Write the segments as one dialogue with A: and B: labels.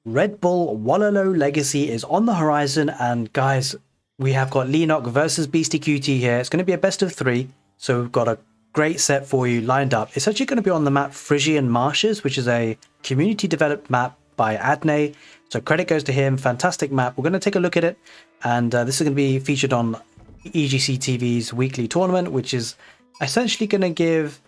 A: Redbull Wololo Legacy is on the horizon, and guys, we have got Leenock versus BeastyQT here. It's going to be a best of three, so we've got a great set for you lined up. It's actually going to be on the map Frisian Marshes, which is a community developed map by Aoe4. So credit goes to him. Fantastic map. We're going to take a look at it, and this is going to be featured on ecgtv's weekly tournament, which is essentially going to give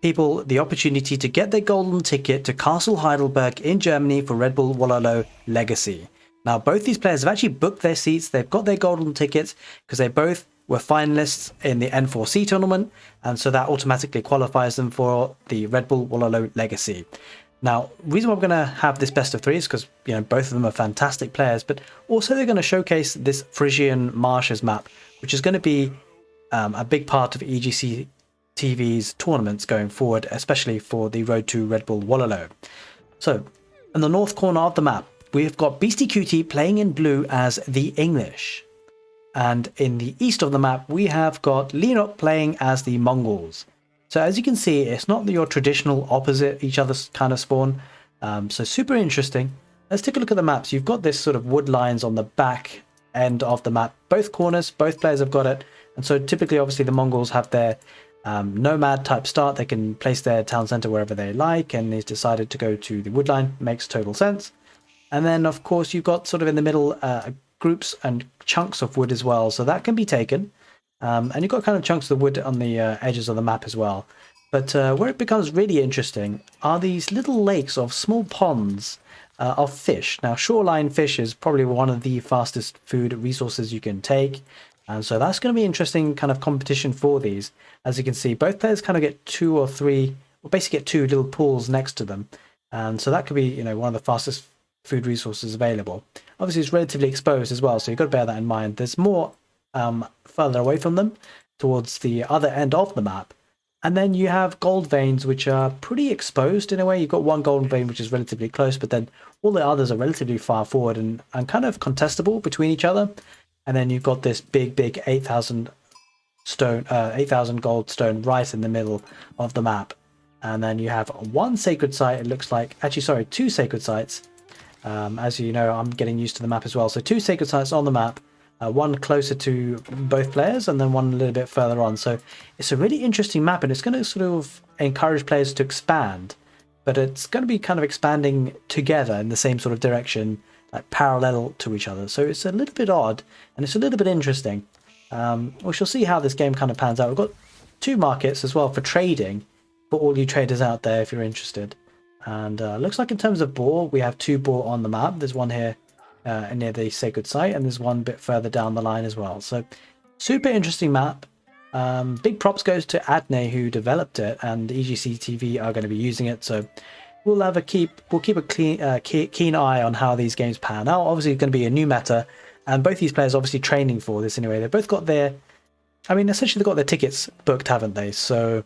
A: people the opportunity to get their golden ticket to Castle Heidelberg in Germany for Redbull Wololo Legacy. Now, both these players have actually booked their seats. They've got their golden tickets because they both were finalists in the N4C tournament, and so that automatically qualifies them for the Redbull Wololo Legacy. Now, the reason why we're going to have this best of three is because, you know, both of them are fantastic players, but also they're going to showcase this Frisian Marshes map, which is going to be a big part of ecgtv's tournaments going forward, especially for the Road to Redbull Wololo. So, in the north corner of the map, we've got BeastyQT playing in blue as the English. And in the east of the map, we have got Leenock playing as the Mongols. So as you can see, it's not your traditional opposite each other's kind of spawn. So super interesting. Let's take a look at the maps. You've got this sort of wood lines on the back end of the map. Both corners, both players have got it. And so typically, obviously, the Mongols have their nomad type start. They can place their town center wherever they like, and he's decided to go to the wood line. Makes total sense. And then, of course, you've got sort of in the middle groups and chunks of wood as well. So that can be taken. And you've got kind of chunks of the wood on the edges of the map as well. But where it becomes really interesting are these little lakes of small ponds of fish. Now, shoreline fish is probably one of the fastest food resources you can take. And so that's going to be interesting kind of competition for these. As you can see, both players kind of get two or three, or basically get two little pools next to them. And so that could be, you know, one of the fastest food resources available. Obviously, it's relatively exposed as well, so you've got to bear that in mind. There's more further away from them towards the other end of the map. And then you have gold veins, which are pretty exposed in a way. You've got one golden vein, which is relatively close, but then all the others are relatively far forward and kind of contestable between each other. And then you've got this big 8,000 gold stone right in the middle of the map. And then you have one sacred site, it looks like, actually, sorry, two sacred sites. As you know, I'm getting used to the map as well. So two sacred sites on the map, one closer to both players and then one a little bit further on. So it's a really interesting map, and it's going to sort of encourage players to expand, but it's going to be kind of expanding together in the same sort of direction, like parallel to each other. So it's a little bit odd and it's a little bit interesting. We shall see how this game kind of pans out. We've got two markets as well for trading for all you traders out there if you're interested. And looks like in terms of boar, we have two boar on the map. There's one here near the sacred site, and there's one bit further down the line as well. So super interesting map. Big props goes to Aoe, who developed it, and ecgtv are going to be using it. So we'll keep a keen eye on how these games pan out. Obviously, it's going to be a new meta, and both these players are obviously training for this anyway. They've both got their, I mean, essentially they've got their tickets booked, haven't they? So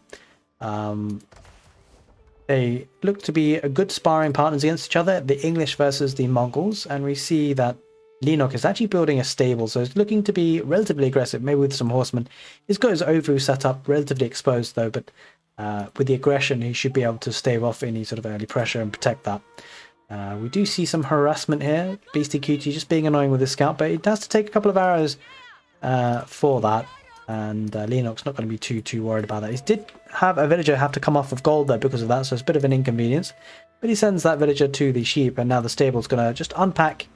A: they look to be a good sparring partners against each other, the English versus the Mongols, and we see that Leenock is actually building a stable, so it's looking to be relatively aggressive, maybe with some horsemen. He's got his Aoe4 set up, relatively exposed though, but with the aggression, he should be able to stave off any sort of early pressure and protect that. We do see some harassment here. BeastyQT just being annoying with his scout, but it has to take a couple of arrows for that. And Leenock's not going to be too worried about that. He did have a villager have to come off of gold though because of that, so it's a bit of an inconvenience. But he sends that villager to the sheep, and now the stable's going to just unpack,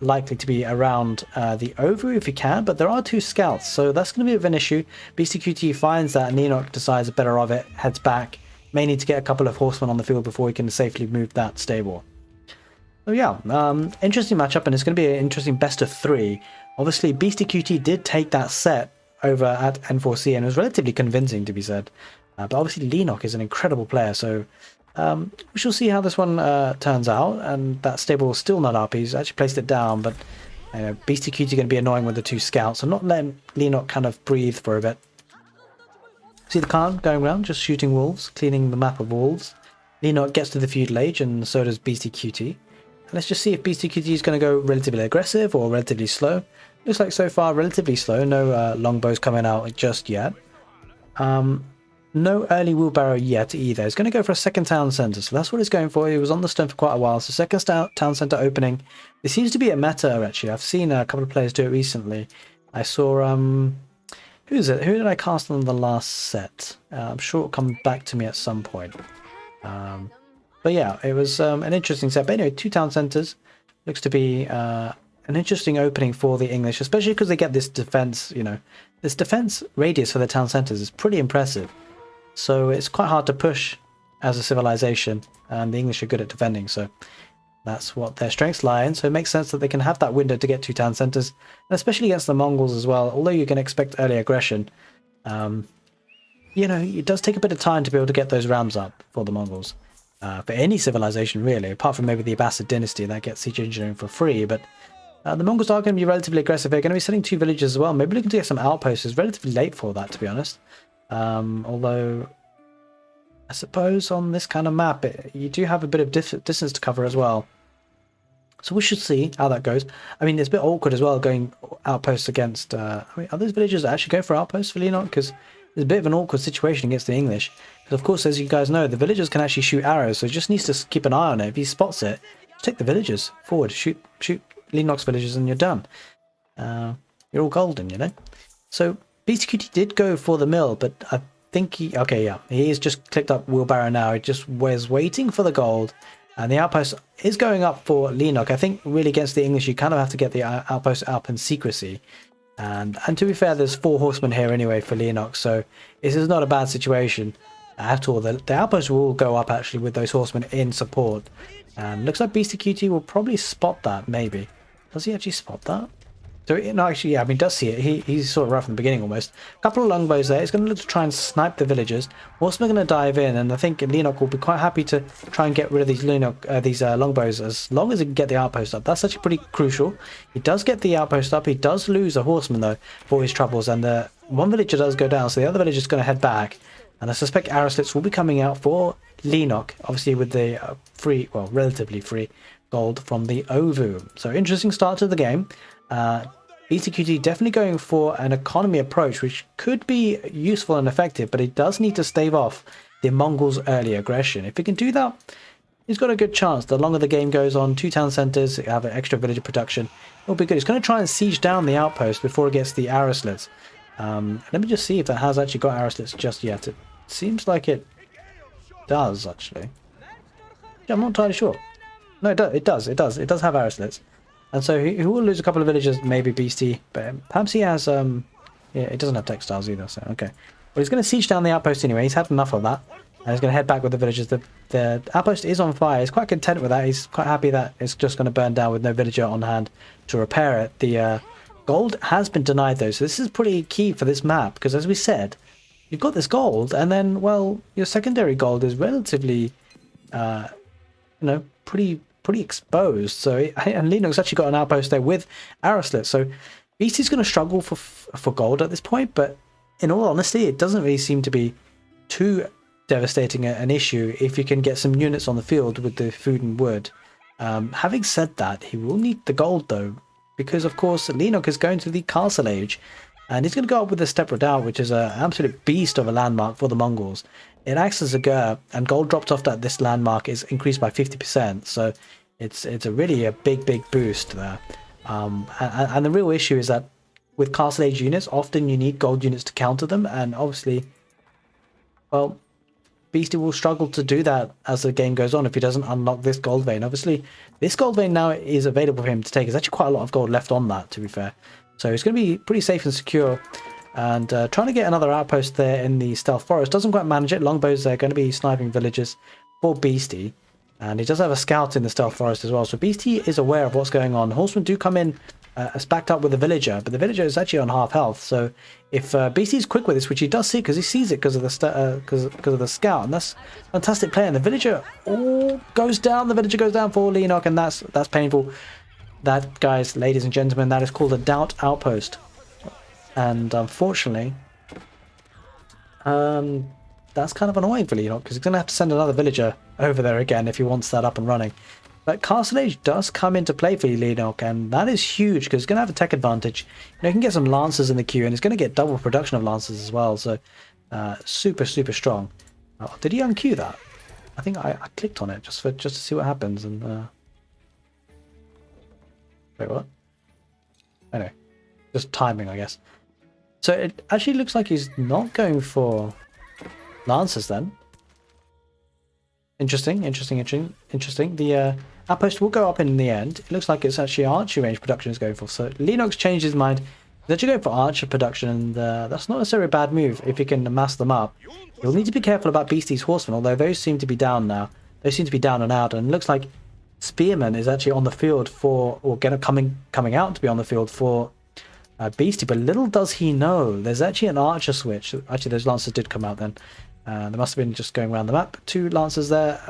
A: likely to be around the Aoe4 if he can. But there are two scouts, so that's going to be a bit of an issue. BeastyQT finds that, and Leenock decides better of it, heads back. May need to get a couple of horsemen on the field before he can safely move that stable. So yeah, interesting matchup, and it's going to be an interesting best of three. Obviously, BeastyQT did take that set over at N4C, and it was relatively convincing, to be said. But obviously Leenock is an incredible player, so we shall see how this one turns out. And that stable is still not up. He's actually placed it down, but BeastyQT is going to be annoying with the two scouts, so not letting Leenock kind of breathe for a bit. See the Khan going around, just shooting wolves, cleaning the map of wolves. Leenock gets to the feudal age, and so does BeastyQT. Let's just see if BeastyQT is going to go relatively aggressive or relatively slow. Looks like so far relatively slow, no longbows coming out just yet. No early wheelbarrow yet either. It's going to go for a second town centre, so that's what it's going for. It was on the stone for quite a while, so second town centre opening. It seems to be a meta, actually. I've seen a couple of players do it recently. I saw, who is it? Who did I cast on the last set? I'm sure it'll come back to me at some point. But yeah, it was an interesting set. But anyway, 2 town centres. Looks to be an interesting opening for the English, especially because they get this defence, you know. This defence radius for the town centres is pretty impressive. So it's quite hard to push as a civilization, and the English are good at defending, so that's what their strengths lie in. So it makes sense that they can have that window to get 2 town centres, and especially against the Mongols as well. Although you can expect early aggression, you know, it does take a bit of time to be able to get those rams up for the Mongols. For any civilization, really, apart from maybe the Abbasid dynasty that gets siege engineering for free. But the Mongols are going to be relatively aggressive. They're going to be setting 2 villages as well. Maybe looking to get some outposts. It's relatively late for that, to be honest. Although, I suppose on this kind of map, you do have a bit of distance to cover as well. So we should see how that goes. I mean, it's a bit awkward as well going outposts against... I mean, are those villagers actually going for outposts for Leenock? Because it's a bit of an awkward situation against the English. Because, of course, as you guys know, the villagers can actually shoot arrows, so he just needs to keep an eye on it. If he spots it, just take the villagers forward, shoot Leenock's villagers, and you're done. You're all golden, you know? So... BeastyQT did go for the mill, but I think he... Okay, yeah. He has just clicked up wheelbarrow now. He just was waiting for the gold. And the outpost is going up for Leenock. I think really against the English, you kind of have to get the outpost up in secrecy. And to be fair, there's 4 horsemen here anyway for Leenock. So this is not a bad situation at all. The outpost will go up actually with those horsemen in support. And looks like BeastyQT will probably spot that, maybe. Does he actually spot that? So, no, actually, yeah, I mean, does see it. He's sort of right from the beginning almost. A couple of longbows there. He's going to look to try and snipe the villagers. Horsemen are going to dive in, and I think Leenock will be quite happy to try and get rid of these longbows as long as he can get the outpost up. That's actually pretty crucial. He does get the outpost up. He does lose a horseman, though, for his troubles, and the one villager does go down, so the other villager is going to head back. And I suspect arrow slits will be coming out for Leenock, obviously with the free, well, relatively free gold from the Aoe4. So, interesting start to the game. BeastyQT definitely going for an economy approach, which could be useful and effective, but it does need to stave off the Mongols' early aggression. If he can do that, he's got a good chance. The longer the game goes on, 2 town centres, have an extra villager production, it'll be good. He's going to try and siege down the outpost before it gets the arrow slits. Let me just see if that has actually got arrow slits just yet. It seems like it does, actually. Yeah, I'm not entirely sure. No, it does have arrow slits. And so he will lose a couple of villagers, maybe Beastie, but perhaps he has, yeah, it doesn't have textiles either, so okay. Well, he's going to siege down the outpost anyway, he's had enough of that, and he's going to head back with the villagers. The outpost is on fire, he's quite content with that, he's quite happy that it's just going to burn down with no villager on hand to repair it. The gold has been denied though, so this is pretty key for this map, because as we said, you've got this gold, and then, well, your secondary gold is relatively, you know, pretty exposed. So and Leenock's actually got an outpost there with arrow slits. So Beastie's going to struggle for gold at this point, but in all honesty, it doesn't really seem to be too devastating an issue if you can get some units on the field with the food and wood. Having said that, he will need the gold though, because of course Leenock is going to the Castle Age, and he's going to go up with the Steppe Redoubt, which is an absolute beast of a landmark for the Mongols. It acts as a gur, and gold dropped off at this landmark is increased by 50%, so it's a really a big boost there. And the real issue is that with Castle Age units, often you need gold units to counter them, and obviously, well, Beastie will struggle to do that as the game goes on if he doesn't unlock this gold vein. Obviously, this gold vein now is available for him to take. There's actually quite a lot of gold left on that, to be fair. So it's going to be pretty safe and secure. And trying to get another outpost there in the Stealth Forest. Doesn't quite manage it. Longbows are going to be sniping villagers for Beastie. And he does have a scout in the Stealth Forest as well. So Beastie is aware of what's going on. Horsemen do come in as backed up with a villager. But the villager is actually on half health. So if Beastie's quick with this, which he does see because he sees it because of the scout. And that's fantastic play. And the villager goes down. The villager goes down for Leenock. And that's painful. That, guys, ladies and gentlemen, that is called a doubt outpost. And unfortunately, that's kind of annoying for Leenock because he's going to have to send another villager over there again if he wants that up and running. But Castle Age does come into play for Leenock, and that is huge because he's going to have a tech advantage. You know, he can get some lancers in the queue, and he's going to get double production of lancers as well. So Super, super strong. Oh, did he unqueue that? I think I clicked on it just to see what happens. And wait, what? Anyway, just timing, I guess. So it actually looks like he's not going for Lancers then. Interesting. The outpost will go up in the end. It looks like it's actually archery range production is going for. So Leenock's changed his mind. He's actually going for archer production, and that's not necessarily a bad move if he can mass them up. You'll need to be careful about Beastie's horsemen, although those seem to be down now. Those seem to be down and out, and it looks like Spearman is actually on the field for, or coming out to be on the field for Beastie, but little does he know there's actually an archer switch. Actually, those lancers did come out then. They must have been just going around the map. 2 lancers there.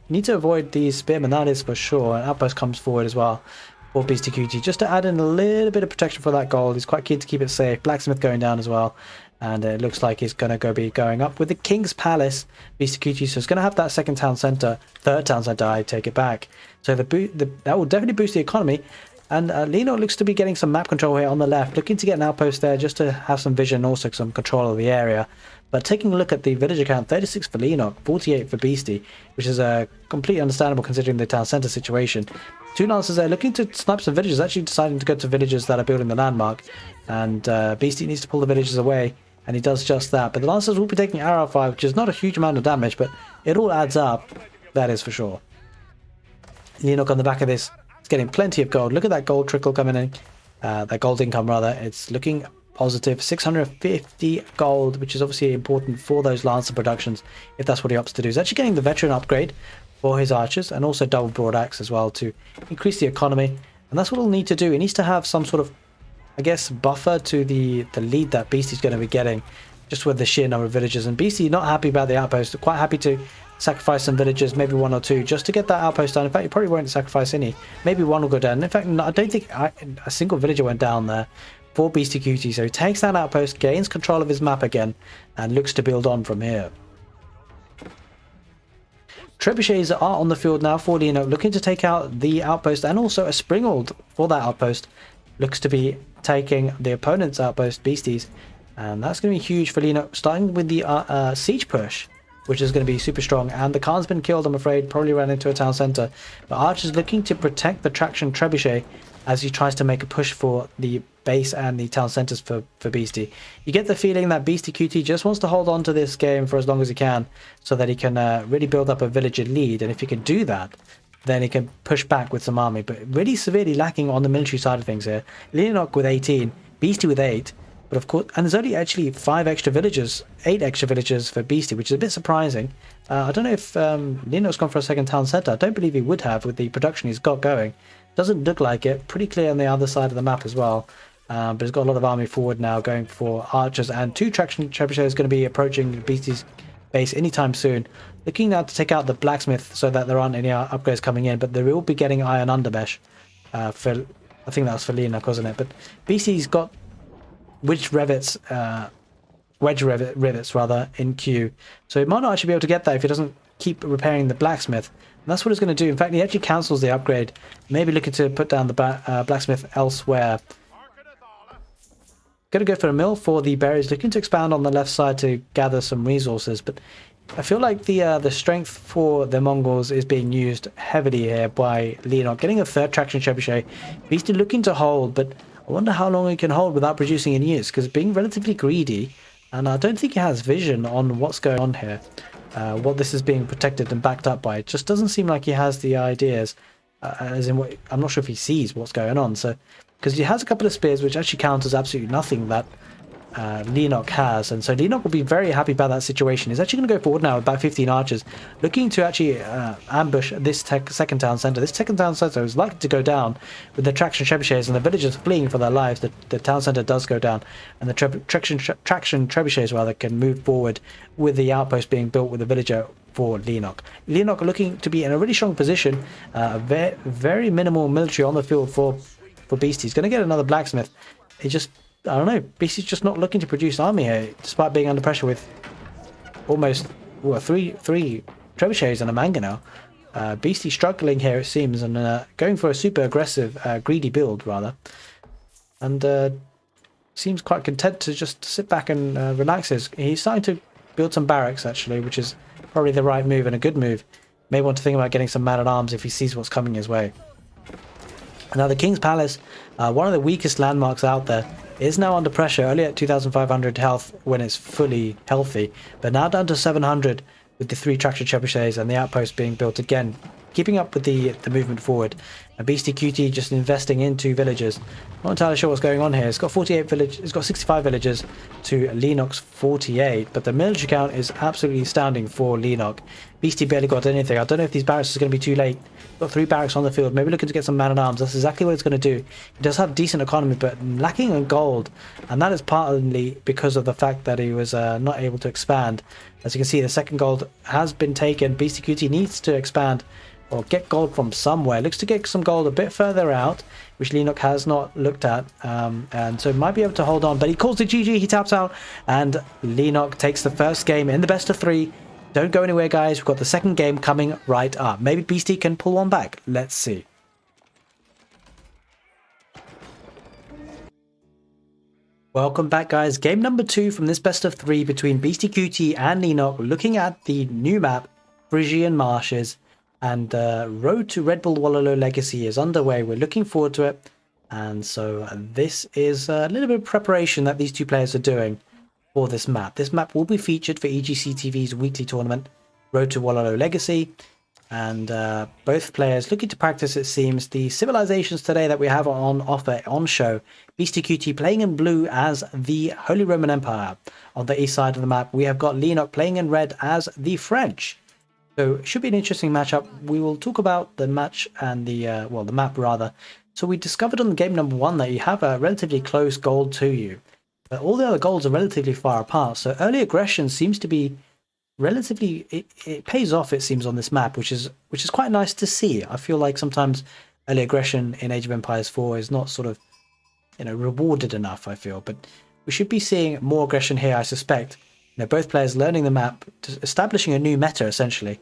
A: Need to avoid these spearmen, that is for sure. An outpost comes forward as well for Beastyqt, just to add in a little bit of protection for that gold. He's quite keen to keep it safe. Blacksmith going down as well, and it looks like he's going to be going up with the King's Palace. Beastyqt, so it's going to have that second town centre, third town centre. I take it back. So that will definitely boost the economy. And Leenock looks to be getting some map control here on the left, looking to get an outpost there just to have some vision and also some control of the area. But taking a look at the villager count, 36 for Leenock, 48 for Beastie, which is completely understandable considering the town centre situation. 2 lancers there looking to snipe some villagers, actually deciding to go to villages that are building the landmark. And Beastie needs to pull the villagers away, and he does just that. But the lancers will be taking arrow fire, which is not a huge amount of damage, but it all adds up, that is for sure. Leenock on the back of this, it's getting plenty of gold. Look at that gold trickle coming in. That gold income, rather. It's looking positive. 650 gold, which is obviously important for those lancer productions, if that's what he opts to do. He's actually getting the veteran upgrade for his archers, and also double broad axe as well to increase the economy. And that's what he'll need to do. He needs to have some sort of, I guess, buffer to the lead that Beastie's going to be getting, just with the sheer number of villagers. And Beastie not happy about the outpost. Quite happy to sacrifice some villagers, maybe 1 or 2, just to get that outpost down. In fact, he probably won't sacrifice any. Maybe 1 will go down. In fact, I don't think a single villager went down there for Beastyqt. So he takes that outpost, gains control of his map again, and looks to build on from here. Trebuchets are on the field now for Leenock, looking to take out the outpost, and also a Springald for that outpost. Looks to be taking the opponent's outpost, Beasties. And that's going to be huge for Leenock, starting with the siege push, which is going to be super strong. And the Khan's been killed, I'm afraid, probably ran into a town centre. But Archer's looking to protect the traction Trebuchet as he tries to make a push for the base and the town centres for Beastie. You get the feeling that Beastyqt just wants to hold on to this game for as long as he can, so that he can really build up a villager lead. And if he can do that, then he can push back with some army. But really severely lacking on the military side of things here. Leenock with 18, Beastie with 8. But of course, and there's only actually 8 extra villagers for Beastie, which is a bit surprising. I don't know if Leenock's gone for a second town centre. I don't believe he would have with the production he's got going. Doesn't look like it. Pretty clear on the other side of the map as well. But he's got a lot of army forward now going for archers, and 2 traction trebuchets is going to be approaching Beastie's base anytime soon. Looking now to take out the blacksmith so that there aren't any upgrades coming in, but they will be getting iron undermesh. I think that was for Leenock, wasn't it? But Beastie's got wedge rivets rather in queue, so he might not actually be able to get that if he doesn't keep repairing the blacksmith. And that's what he's going to do. In fact, he actually cancels the upgrade, maybe looking to put down the blacksmith elsewhere. Going to go for a mill for the berries, looking to expand on the left side to gather some resources. But I feel like the strength for the Mongols is being used heavily here by Leenock, getting a 3rd traction trebuchet. Beastie looking to hold, but I wonder how long he can hold without producing any use, because being relatively greedy, and I don't think he has vision on what's going on here. What this is being protected and backed up by, it just doesn't seem like he has the ideas, as in what, I'm not sure if he sees what's going on. So, because he has a couple of spears which actually counters absolutely nothing that Leenock has, and so Leenock will be very happy about that situation. He's actually going to go forward now with about 15 archers, looking to actually ambush this second town centre. This second town centre is likely to go down with the traction trebuchets and the villagers fleeing for their lives. The town centre does go down, and the traction trebuchets rather can move forward with the outpost being built with the villager for Leenock. Leenock looking to be in a really strong position. Very minimal military on the field for Beastie. He's going to get another blacksmith. He just, I don't know, Beastie's just not looking to produce army here, despite being under pressure with almost three trebuchets and a manga now. Beastie struggling here, it seems, and going for a super aggressive, greedy build, rather. And seems quite content to just sit back and relax. He's starting to build some barracks, actually, which is probably the right move and a good move. May want to think about getting some man-at-arms if he sees what's coming his way. Now, the King's Palace, one of the weakest landmarks out there, is now under pressure, only at 2,500 health when it's fully healthy, but now down to 700 with the 3 tractor trebuchets and the outpost being built again, keeping up with the movement forward. And BeastyQT just investing in 2 villages. Not entirely sure what's going on here. It's got 48 villages, it's got 65 villages to Leenock's 48, but the military count is absolutely astounding for Leenock. Beasty barely got anything. I don't know if these barracks are going to be too late. Got 3 barracks on the field, maybe looking to get some man-at-arms. That's exactly what it's going to do. It does have decent economy, but lacking in gold, and that is partly because of the fact that he was not able to expand. As you can see, the second gold has been taken. BeastyQT needs to expand or get gold from somewhere. Looks to get some gold a bit further out, which Leenock has not looked at, and so might be able to hold on. But he calls it GG, he taps out, and Leenock takes the first game in the best of 3. Don't go anywhere, guys. We've got the second game coming right up. Maybe Beasty can pull one back. Let's see. Welcome back, guys. Game number 2 from this best of 3 between BeastyQT and Leenock, looking at the new map, Frisian Marshes, and Road to Redbull Wololo Legacy is underway. We're looking forward to it, and so this is a little bit of preparation that these 2 players are doing for this map. This map will be featured for ecgtv's weekly tournament, Road to Wololo Legacy, and both players looking to practice, it seems, the civilizations today that we have on offer on show. BeastyQT playing in blue as the Holy Roman Empire. On the east side of the map, we have got Leenock playing in red as the French. So it should be an interesting matchup. We will talk about the match and the, well, the map rather. So we discovered on game number 1 that you have a relatively close goal to you, but all the other goals are relatively far apart. So early aggression seems to be relatively, it pays off, it seems, on this map, which is quite nice to see. I feel like sometimes early aggression in Age of Empires 4 is not sort of, you know, rewarded enough, I feel, but we should be seeing more aggression here, I suspect. You know, both players learning the map, establishing a new meta essentially,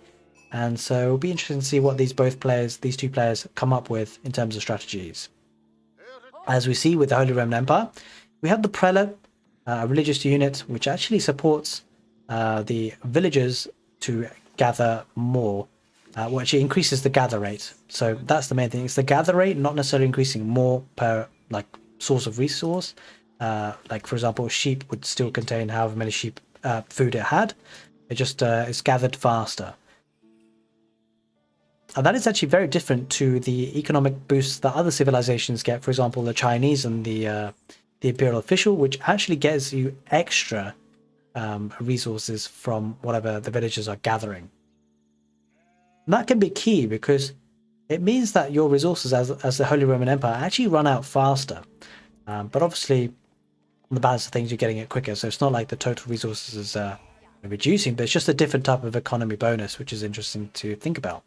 A: and so it'll be interesting to see what these two players come up with in terms of strategies. As we see with the Holy Roman Empire, we have the prelate, a religious unit which actually supports the villagers to gather more, which increases the gather rate. So that's the main thing. It's the gather rate, not necessarily increasing more per like source of resource. Like for example, sheep would still contain however many sheep food it had. It just is gathered faster. And that is actually very different to the economic boosts that other civilizations get. For example, the Chinese and the Imperial Official, which actually gets you extra resources from whatever the villagers are gathering. And that can be key because it means that your resources as the Holy Roman Empire actually run out faster. But obviously, on the balance of things, you're getting it quicker. So it's not like the total resources is reducing, but it's just a different type of economy bonus, which is interesting to think about.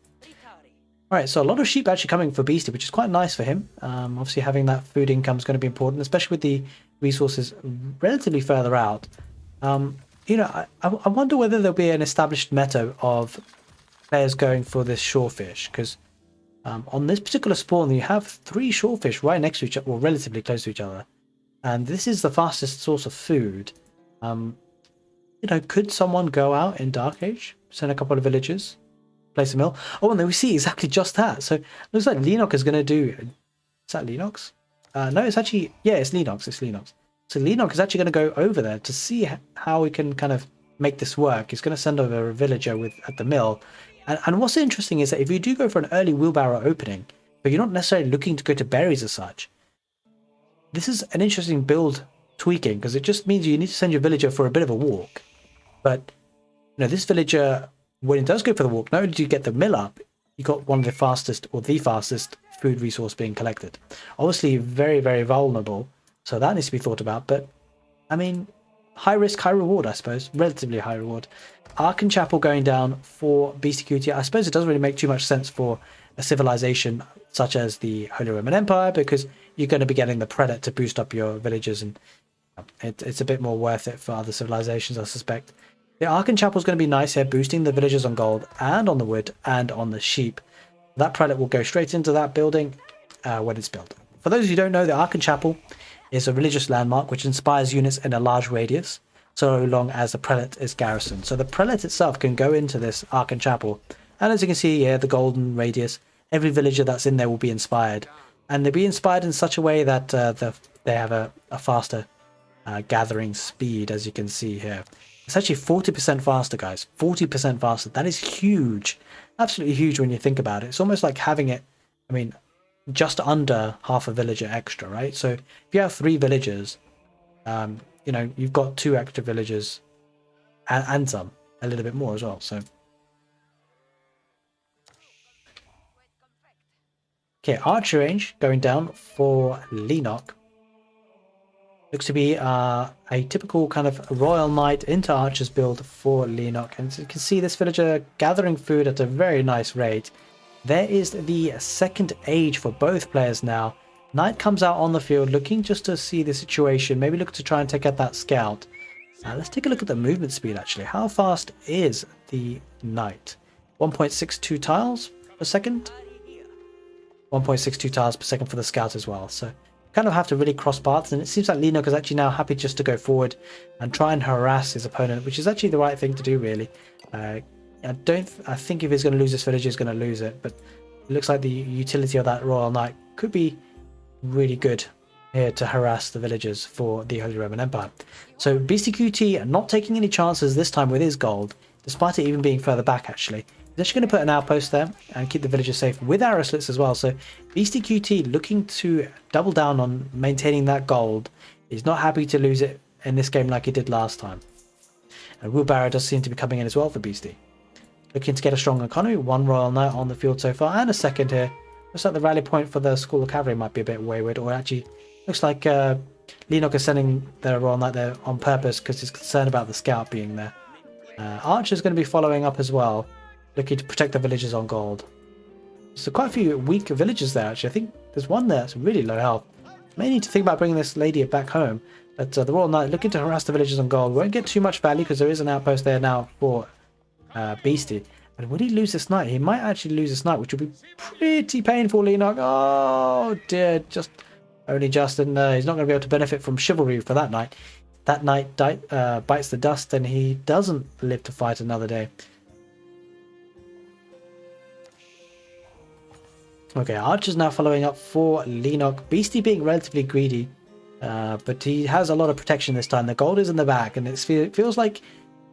A: Alright, so a lot of sheep actually coming for Beasty, which is quite nice for him. Obviously having that food income is going to be important, especially with the resources relatively further out. You know, I wonder whether there'll be an established meta of players going for this shorefish, because on this particular spawn you have 3 shorefish right next to each other, or relatively close to each other, and this is the fastest source of food. You know, could someone go out in Dark Age, send a couple of villagers, place a mill? Oh, and then we see exactly just that. So it looks like Leenock is going to do... Is that Leenock's? No, it's actually... Yeah, it's Leenock's. It's Leenock's. So Leenock is actually going to go over there to see how we can kind of make this work. He's going to send over a villager at the mill. And what's interesting is that if you do go for an early wheelbarrow opening, but you're not necessarily looking to go to berries as such, this is an interesting build tweaking, because it just means you need to send your villager for a bit of a walk. But, you know, this villager, when it does go for the walk, not only do you get the mill up, you got one of the fastest, or the fastest, food resource being collected. Obviously very, very vulnerable, so that needs to be thought about. But, I mean, high risk, high reward, I suppose. Relatively high reward. Ark Chapel going down for BeastyQT. I suppose it doesn't really make too much sense for a civilization such as the Holy Roman Empire, because you're going to be getting the Predator to boost up your villages, and it's a bit more worth it for other civilizations, I suspect. The Ark Chapel is going to be nice here, boosting the villagers on gold and on the wood and on the sheep. That Predator will go straight into that building when it's built. For those who don't know, the Ark Chapel is a religious landmark which inspires units in a large radius, so long as the prelate is garrisoned. So the prelate itself can go into this Archon Chapel, and as you can see here, the golden radius, every villager that's in there will be inspired. And they'll be inspired in such a way that they have a faster gathering speed, as you can see here. It's actually 40% faster, guys. 40% faster. That is huge. Absolutely huge when you think about it. It's almost like having it, I mean, just under half a villager extra, right? So if you have 3 villagers, you know, you've got 2 extra villagers and some, a little bit more as well. So, okay, archer range going down for Leenock. Looks to be a typical kind of royal knight into archers build for Leenock. And as you can see, this villager gathering food at a very nice rate. There is the second age for both players now. Knight comes out on the field looking just to see the situation. Maybe look to try and take out that scout. Let's take a look at the movement speed actually. How fast is the knight? 1.62 tiles per second? 1.62 tiles per second for the scout as well. So kind of have to really cross paths, and it seems like Leenock is actually now happy just to go forward and try and harass his opponent, which is actually the right thing to do, really. I think if he's going to lose this village, he's going to lose it, but it looks like the utility of that Royal Knight could be really good here to harass the villagers for the Holy Roman Empire. So BeastyQT not taking any chances this time with his gold, despite it even being further back actually. He's actually going to put an outpost there and keep the villagers safe with arrow slits as well. So BeastyQT looking to double down on maintaining that gold. He's not happy to lose it in this game like he did last time. And wheelbarrow does seem to be coming in as well for Beasty. Looking to get a strong economy. 1 Royal Knight on the field so far, and a second here. Looks like the rally point for the School of Cavalry might be a bit wayward, or actually looks like Leenock is sending the Royal Knight there on purpose because he's concerned about the scout being there. Archer's going to be following up as well, looking to protect the villagers on gold. So quite a few weak villagers there actually. I think there's one there that's really low health. May need to think about bringing this lady back home. But the Royal Knight looking to harass the villagers on gold. Won't get too much value because there is an outpost there now for Beasty. And would he lose this knight? He might actually lose this knight, which would be pretty painful, Leenock. Oh dear, only just, and he's not going to be able to benefit from chivalry for that knight. That knight bites the dust, and he doesn't live to fight another day. Okay, Archer's now following up for Leenock. Beasty being relatively greedy, but he has a lot of protection this time. The gold is in the back, and it feels like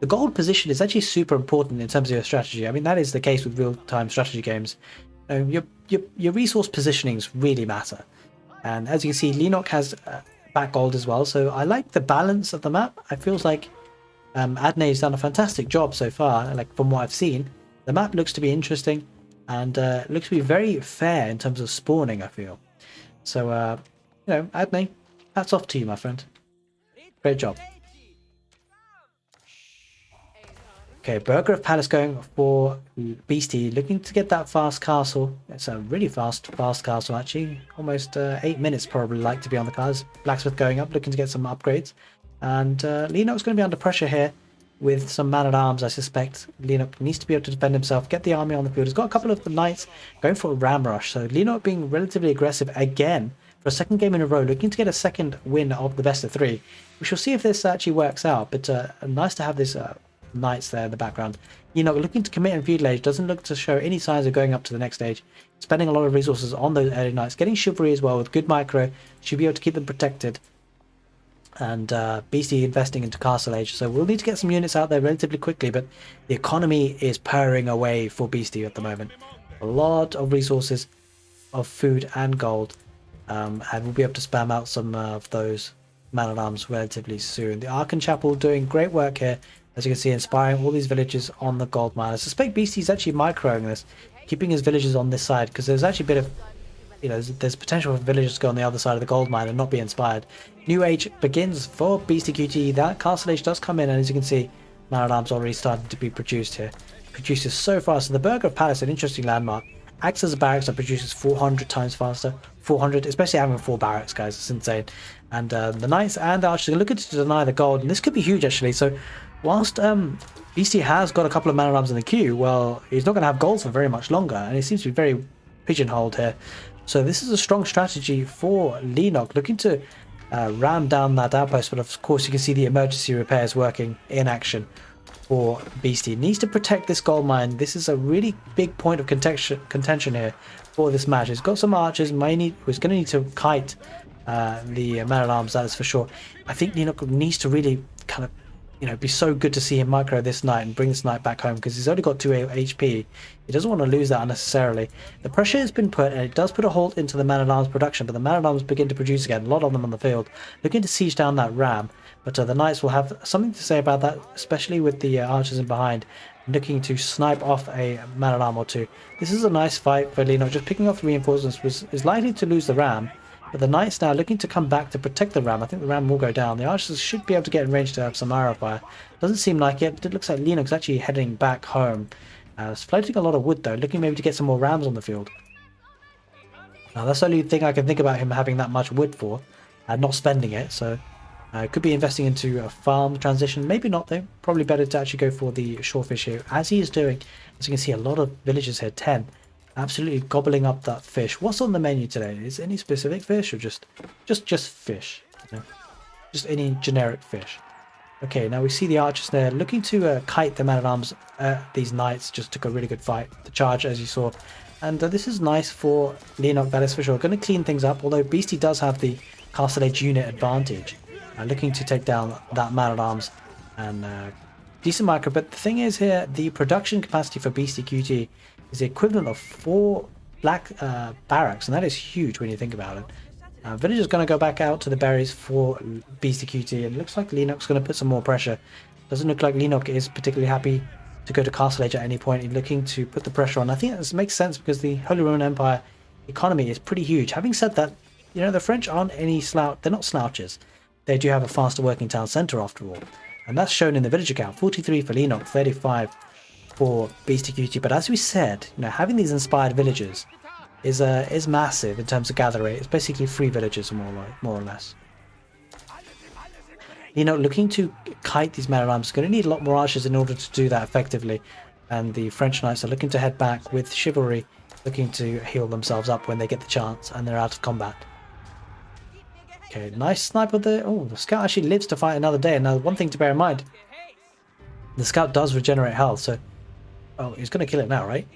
A: the gold position is actually super important in terms of your strategy. I mean, that is the case with real-time strategy games. Your resource positionings really matter. And as you can see, Leenock has back gold as well, so I like the balance of the map. It feels like Adney's done a fantastic job so far, like from what I've seen. The map looks to be interesting, and looks to be very fair in terms of spawning, I feel. So, you know, Adney, hats off to you, my friend. Great job. Okay, Burger of Palace going for Beasty, looking to get that fast castle. It's a really fast castle actually. Almost 8 minutes probably like to be on the cards. Blacksmith going up, looking to get some upgrades. And Leenock's going to be under pressure here with some man-at-arms, I suspect. Leenock needs to be able to defend himself, get the army on the field. He's got a couple of the knights going for a ram rush. So Leenock being relatively aggressive again for a second game in a row, looking to get a second win of the best of 3. We shall see if this actually works out, but nice to have this knights there in the background. Leenock looking to commit in feudal age, doesn't look to show any signs of going up to the next stage. Spending a lot of resources on those early knights, getting chivalry as well with good micro, should be able to keep them protected. And Beasty investing into castle age, so we'll need to get some units out there relatively quickly, but the economy is purring away for Beasty at the moment. A lot of resources of food and gold, and we'll be able to spam out some of those man-at-arms relatively soon. The Archon Chapel doing great work here, as you can see, inspiring all these villagers on the gold mine. I suspect Beasty's actually microing this, keeping his villagers on this side, because there's actually a bit of, you know, there's potential for villagers to go on the other side of the gold mine and not be inspired. New age begins for BeastyQT. That castle age does come in, and as you can see, man-at-arms already starting to be produced here. Produces so fast. So the Burger of Palace, an interesting landmark, acts as a barracks that produces 400 times faster. 400, especially having 4 barracks, guys. It's insane. And the knights and the archers are looking to deny the gold, and this could be huge actually. So whilst Beasty has got a couple of man-at-arms in the queue, well, he's not going to have gold for very much longer, and he seems to be very pigeonholed here. So this is a strong strategy for Leenock, looking to ram down that outpost, but of course you can see the emergency repairs working in action for Beastie. Needs to protect this gold mine. This is a really big point of contention here for this match. He's got some archers. He's going to need to kite the man-at-arms, that is for sure. I think Leenock needs to really kind of, you know, be so good to see him micro this knight and bring this knight back home, because he's only got 2 HP. He doesn't want to lose that unnecessarily. The pressure has been put, and it does put a halt into the man-at-arms production, but the man-at-arms begin to produce again, a lot of them on the field, looking to siege down that ram. But the knights will have something to say about that, especially with the archers in behind, looking to snipe off a man-at-arm or two. This is a nice fight for Leenock. Just picking off the reinforcements is likely to lose the ram, but the knights now looking to come back to protect the ram. I think the ram will go down. The archers should be able to get in range to have some arrow fire. Doesn't seem like it, but it looks like Leenock's actually heading back home. It's floating a lot of wood though, looking maybe to get some more rams on the field. Now that's the only thing I can think about him having that much wood for, and not spending it, so could be investing into a farm transition. Maybe not though, probably better to actually go for the shorefish here, as he is doing. As you can see, a lot of villagers here, 10. Absolutely gobbling up that fish. What's on the menu today? Is any specific fish or just fish? You know? Just any generic fish. Okay, now we see the archers there looking to kite the man-at-arms. These knights just took a really good fight. The charge, as you saw. And this is nice for Leenock, that is for sure. Going to clean things up, although Beastie does have the Castle Age unit advantage. Looking to take down that man-at-arms and decent micro. But the thing is here, the production capacity for Beastyqt is the equivalent of 4 black barracks, and that is huge when you think about it. Villager's going to go back out to the berries for Beastyqt, and it looks like Leenock's going to put some more pressure. Doesn't look like Leenock is particularly happy to go to Castle Age at any point. He's looking to put the pressure on. I think this makes sense because the Holy Roman Empire economy is pretty huge. Having said that, you know, the French aren't any they're not slouches. They do have a faster working town centre after all, and that's shown in the villager count. 43 for Leenock, 35 for Beastyqt. But as we said, you know, having these inspired villagers is massive in terms of gather rate. It's basically 3 villagers more or less. Leenock looking to kite these man-at-arms. Going to need a lot more archers in order to do that effectively, and the French knights are looking to head back with chivalry, looking to heal themselves up when they get the chance and they're out of combat. Okay, nice sniper there. Oh, the scout actually lives to fight another day. And now one thing to bear in mind, the scout does regenerate health, so oh, he's going to kill it now, right?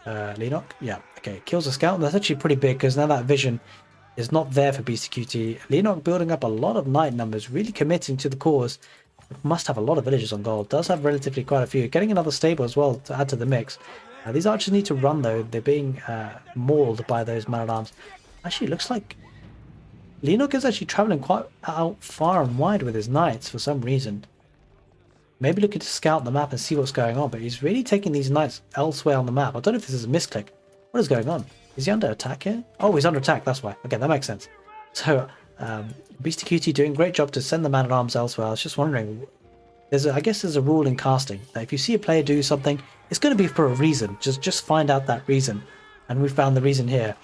A: Leenock? Yeah, okay, kills the scout. That's actually pretty big because now that vision is not there for Beastyqt. Leenock building up a lot of knight numbers, really committing to the cause. Must have a lot of villagers on gold. Does have relatively quite a few. Getting another stable as well to add to the mix. These archers need to run though. They're being mauled by those man-at-arms. Actually, it looks like Leenock is actually traveling quite out far and wide with his knights for some reason. Maybe looking to scout the map and see what's going on, but he's really taking these knights elsewhere on the map. I don't know if this is a misclick. What is going on? Is he under attack here? Oh, he's under attack, that's why. Okay, that makes sense. So, Beastyqt doing a great job to send the man-at-arms elsewhere. I was just wondering, I guess there's a rule in casting that if you see a player do something, it's going to be for a reason. Just find out that reason. And we found the reason here.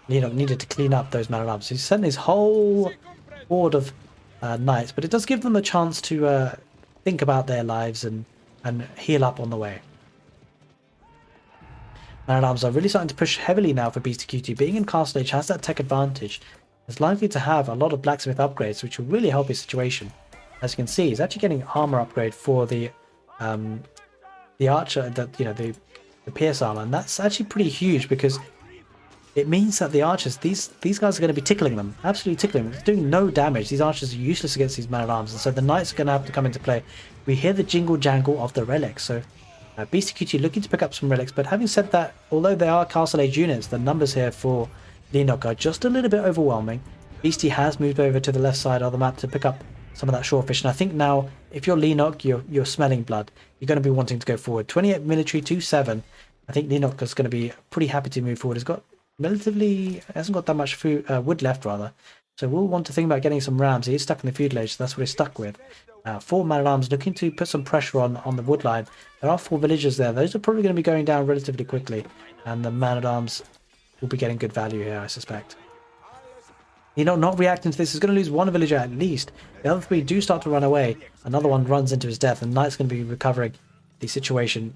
A: Leenock needed to clean up those man-at-arms. He sent his whole horde of knights, but it does give them a chance to think about their lives and heal up on the way. Man-at-arms are really starting to push heavily now for Beastyqt. Being in Castle Age has that tech advantage. It's likely to have a lot of blacksmith upgrades, which will really help his situation. As you can see, he's actually getting armor upgrade for the archer, the pierce armor, and that's actually pretty huge because it means that the archers, these guys are going to be tickling them, absolutely tickling them. It's doing no damage. These archers are useless against these man-at-arms, and so the knights are going to have to come into play. We hear the jingle jangle of the relics, so Beastyqt looking to pick up some relics. But having said that, although they are Castle Age units, the numbers here for Leenock are just a little bit overwhelming. Beastie has moved over to the left side of the map to pick up some of that shorefish, and I think now, if you're Leenock, you're smelling blood. You're going to be wanting to go forward. 28 military, 2-7. I think Leenock is going to be pretty happy to move forward. He's got hasn't got that much food, wood left rather, so we'll want to think about getting some rams. He is stuck in the feudal age, so that's what he's stuck with. 4 man-at-arms looking to put some pressure on the wood line. There are 4 villagers there. Those are probably going to be going down relatively quickly, and the man-at-arms will be getting good value here, I suspect. Not reacting to this is going to lose 1 villager at least. The other 3 do start to run away. Another one runs into his death, and Knight's going to be recovering the situation.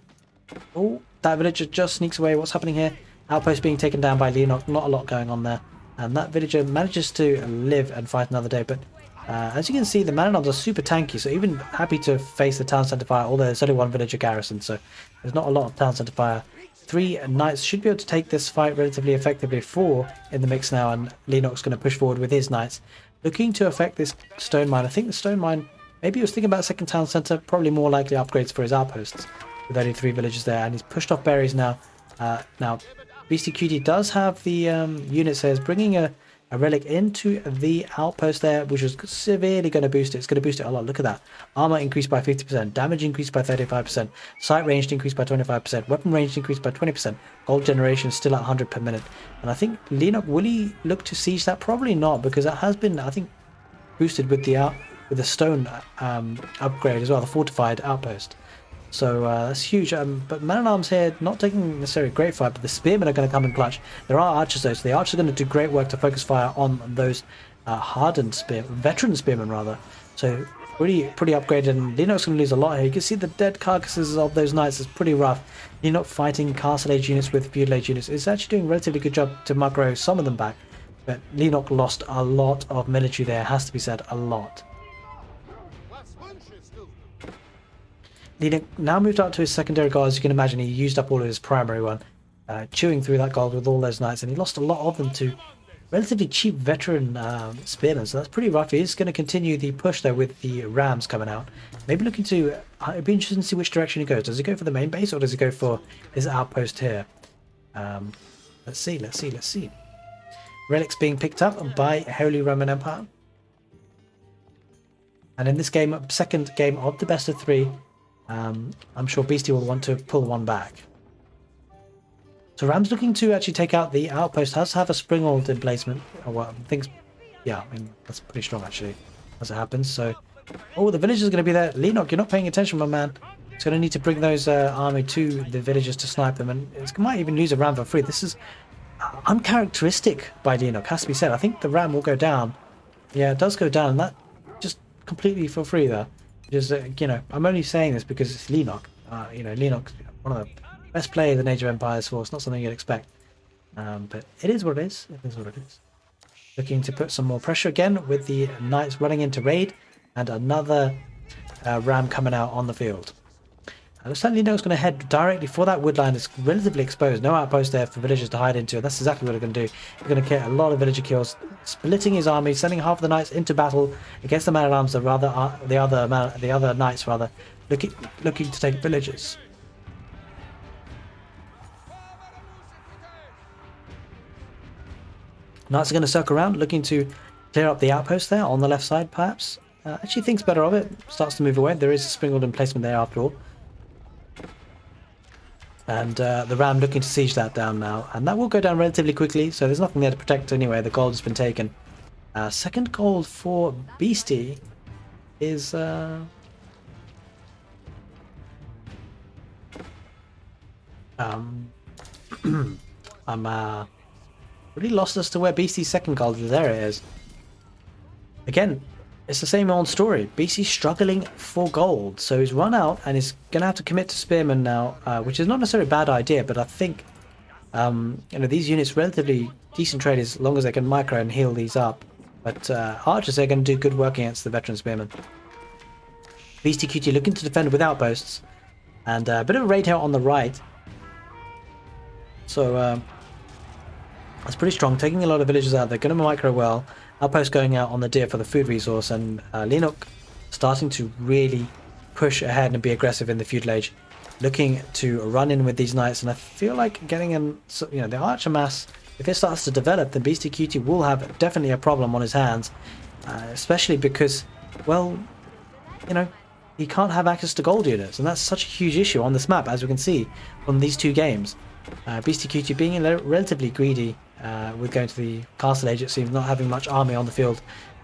A: Oh, that villager just sneaks away. What's happening here? Outpost being taken down by Leenock. Not a lot going on there. And that villager manages to live and fight another day. But as you can see, the man-at-arms are super tanky, so even happy to face the town centre fire, although there's only one villager garrison, so there's not a lot of town centre fire. 3 knights should be able to take this fight relatively effectively. 4 in the mix now, and Leenock's going to push forward with his knights, looking to affect this stone mine. I think the stone mine, maybe he was thinking about a second town centre, probably more likely upgrades for his outposts, with only 3 villagers there, and he's pushed off berries now. Now, BeastyQT does have the unit says bringing a relic into the outpost there, which is severely going to boost it. It's going to boost it a lot. Look at that. Armor increased by 50%, damage increased by 35%, sight range increased by 25%, weapon range increased by 20%, gold generation still at 100 per minute. And I think Leenock, will he look to siege that? Probably not, because that has been, I think, boosted with the stone upgrade as well, the fortified outpost. So that's huge. But man-at-arms here not taking necessarily a great fight, but the spearmen are going to come in clutch. There are archers though, so the archers are going to do great work to focus fire on those veteran spearmen rather. So pretty upgraded, and Leenock's going to lose a lot here. You can see the dead carcasses of those knights is pretty rough. Leenock fighting castle age units with feudal age units is actually doing a relatively good job to macro some of them back. But Leenock lost a lot of military there, has to be said, a lot. Leenock now moved up to his secondary gold. As you can imagine, he used up all of his primary one, chewing through that gold with all those knights, and he lost a lot of them to relatively cheap veteran spearmen, so that's pretty rough. He is going to continue the push though with the rams coming out. Maybe looking to, it'd be interesting to see which direction he goes. Does he go for the main base or does he go for his outpost here? Let's see. Relics being picked up by Holy Roman Empire. And in this game, second game of the best of 3, I'm sure Beastie will want to pull one back. So Ram's looking to actually take out the outpost. Has to have a springald emplacement. Oh, well, yeah, I mean, that's pretty strong actually, as it happens. So, oh, the villagers are going to be there. Leenock, you're not paying attention, my man. It's going to need to bring those army to the villagers to snipe them, and it might even lose a ram for free. This is uncharacteristic by Leenock, has to be said. I think the ram will go down. Yeah, it does go down, and that just completely for free there. Just, you know, I'm only saying this because it's Leenock. You know, Leenock's one of the best players in Age of Empires 4. It's not something you'd expect. But it is what it is. It is what it is. Looking to put some more pressure again with the knights running into raid and another ram coming out on the field. Looks like Leenock's going to head directly for that woodline. It's relatively exposed. No outpost there for villagers to hide into. That's exactly what they're going to do. They're going to get a lot of villager kills, splitting his army, sending half of the knights into battle against the man-at-arms. The other knights rather looking to take villagers. Knights are going to circle around, looking to clear up the outpost there on the left side, perhaps. Actually thinks better of it. Starts to move away. There is a sprinkled emplacement there after all. And the ram looking to siege that down now. And that will go down relatively quickly, so there's nothing there to protect anyway. The gold has been taken. Second gold for Beastie is... I'm really lost as to where Beastie's second gold is. There it is. Again, it's the same old story. Beastie's struggling for gold, so he's run out and he's going to have to commit to spearmen now, which is not necessarily a bad idea, but I think you know, these units relatively decent trade as long as they can micro and heal these up. But archers are going to do good work against the veteran spearmen. BeastyQT looking to defend with outposts, and a bit of a raid here on the right. So that's pretty strong, taking a lot of villagers out. They're going to micro well. Outpost going out on the deer for the food resource, and Leenock starting to really push ahead and be aggressive in the feudal age, looking to run in with these knights. And I feel like getting in, you know, the archer mass, if it starts to develop, then BeastyQT will have definitely a problem on his hands, especially because, well, you know, he can't have access to gold units, and that's such a huge issue on this map, as we can see from these two games. BeastyQT being relatively greedy with going to the castle age, it seems, not having much army on the field.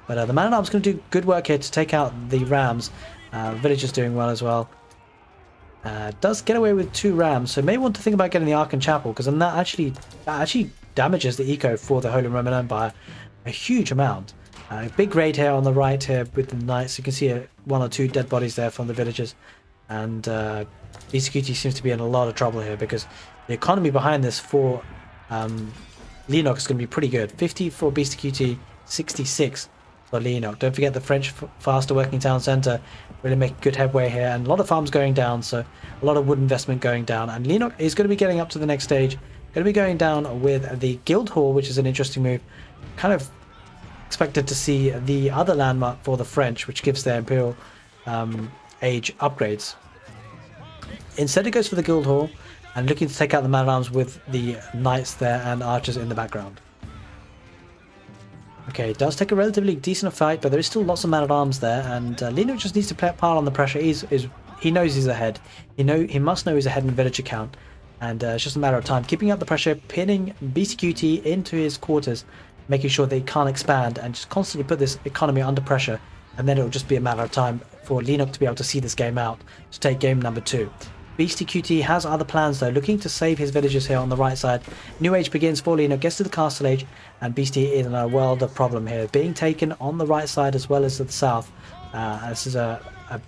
A: But the man-at-arms going to do good work here to take out the rams. Villagers doing well as well. Does get away with 2 rams, so may want to think about getting the Ark and Chapel, because then that actually damages the eco for the Holy Roman Empire a huge amount. Big raid here on the right here with the knights. You can see 1 or 2 dead bodies there from the villagers. And BeastyQT seems to be in a lot of trouble here, because the economy behind this for Leenock is going to be pretty good. 50 for BeastyQT, 66 for Leenock. Don't forget the French faster working town centre really making good headway here, and a lot of farms going down, so a lot of wood investment going down. And Leenock is going to be getting up to the next stage, going to be going down with the Guild Hall, which is an interesting move. Kind of expected to see the other landmark for the French, which gives their Imperial age upgrades. Instead, it goes for the Guild Hall and looking to take out the man-at-arms with the knights there and archers in the background. Okay, it does take a relatively decent fight, but there is still lots of man-at-arms there, and Leenock just needs to pile on the pressure. He knows he's ahead. He must know he's ahead in villager count, and it's just a matter of time. Keeping up the pressure, pinning BeastyQT into his quarters, making sure that he can't expand, and just constantly put this economy under pressure, and then it'll just be a matter of time for Leenock to be able to see this game out, to take game number 2. BeastyQT has other plans though, looking to save his villagers here on the right side. New age begins for Leenock, gets to the castle age, and Beasty is in a world of problem here, being taken on the right side as well as to the south. This is a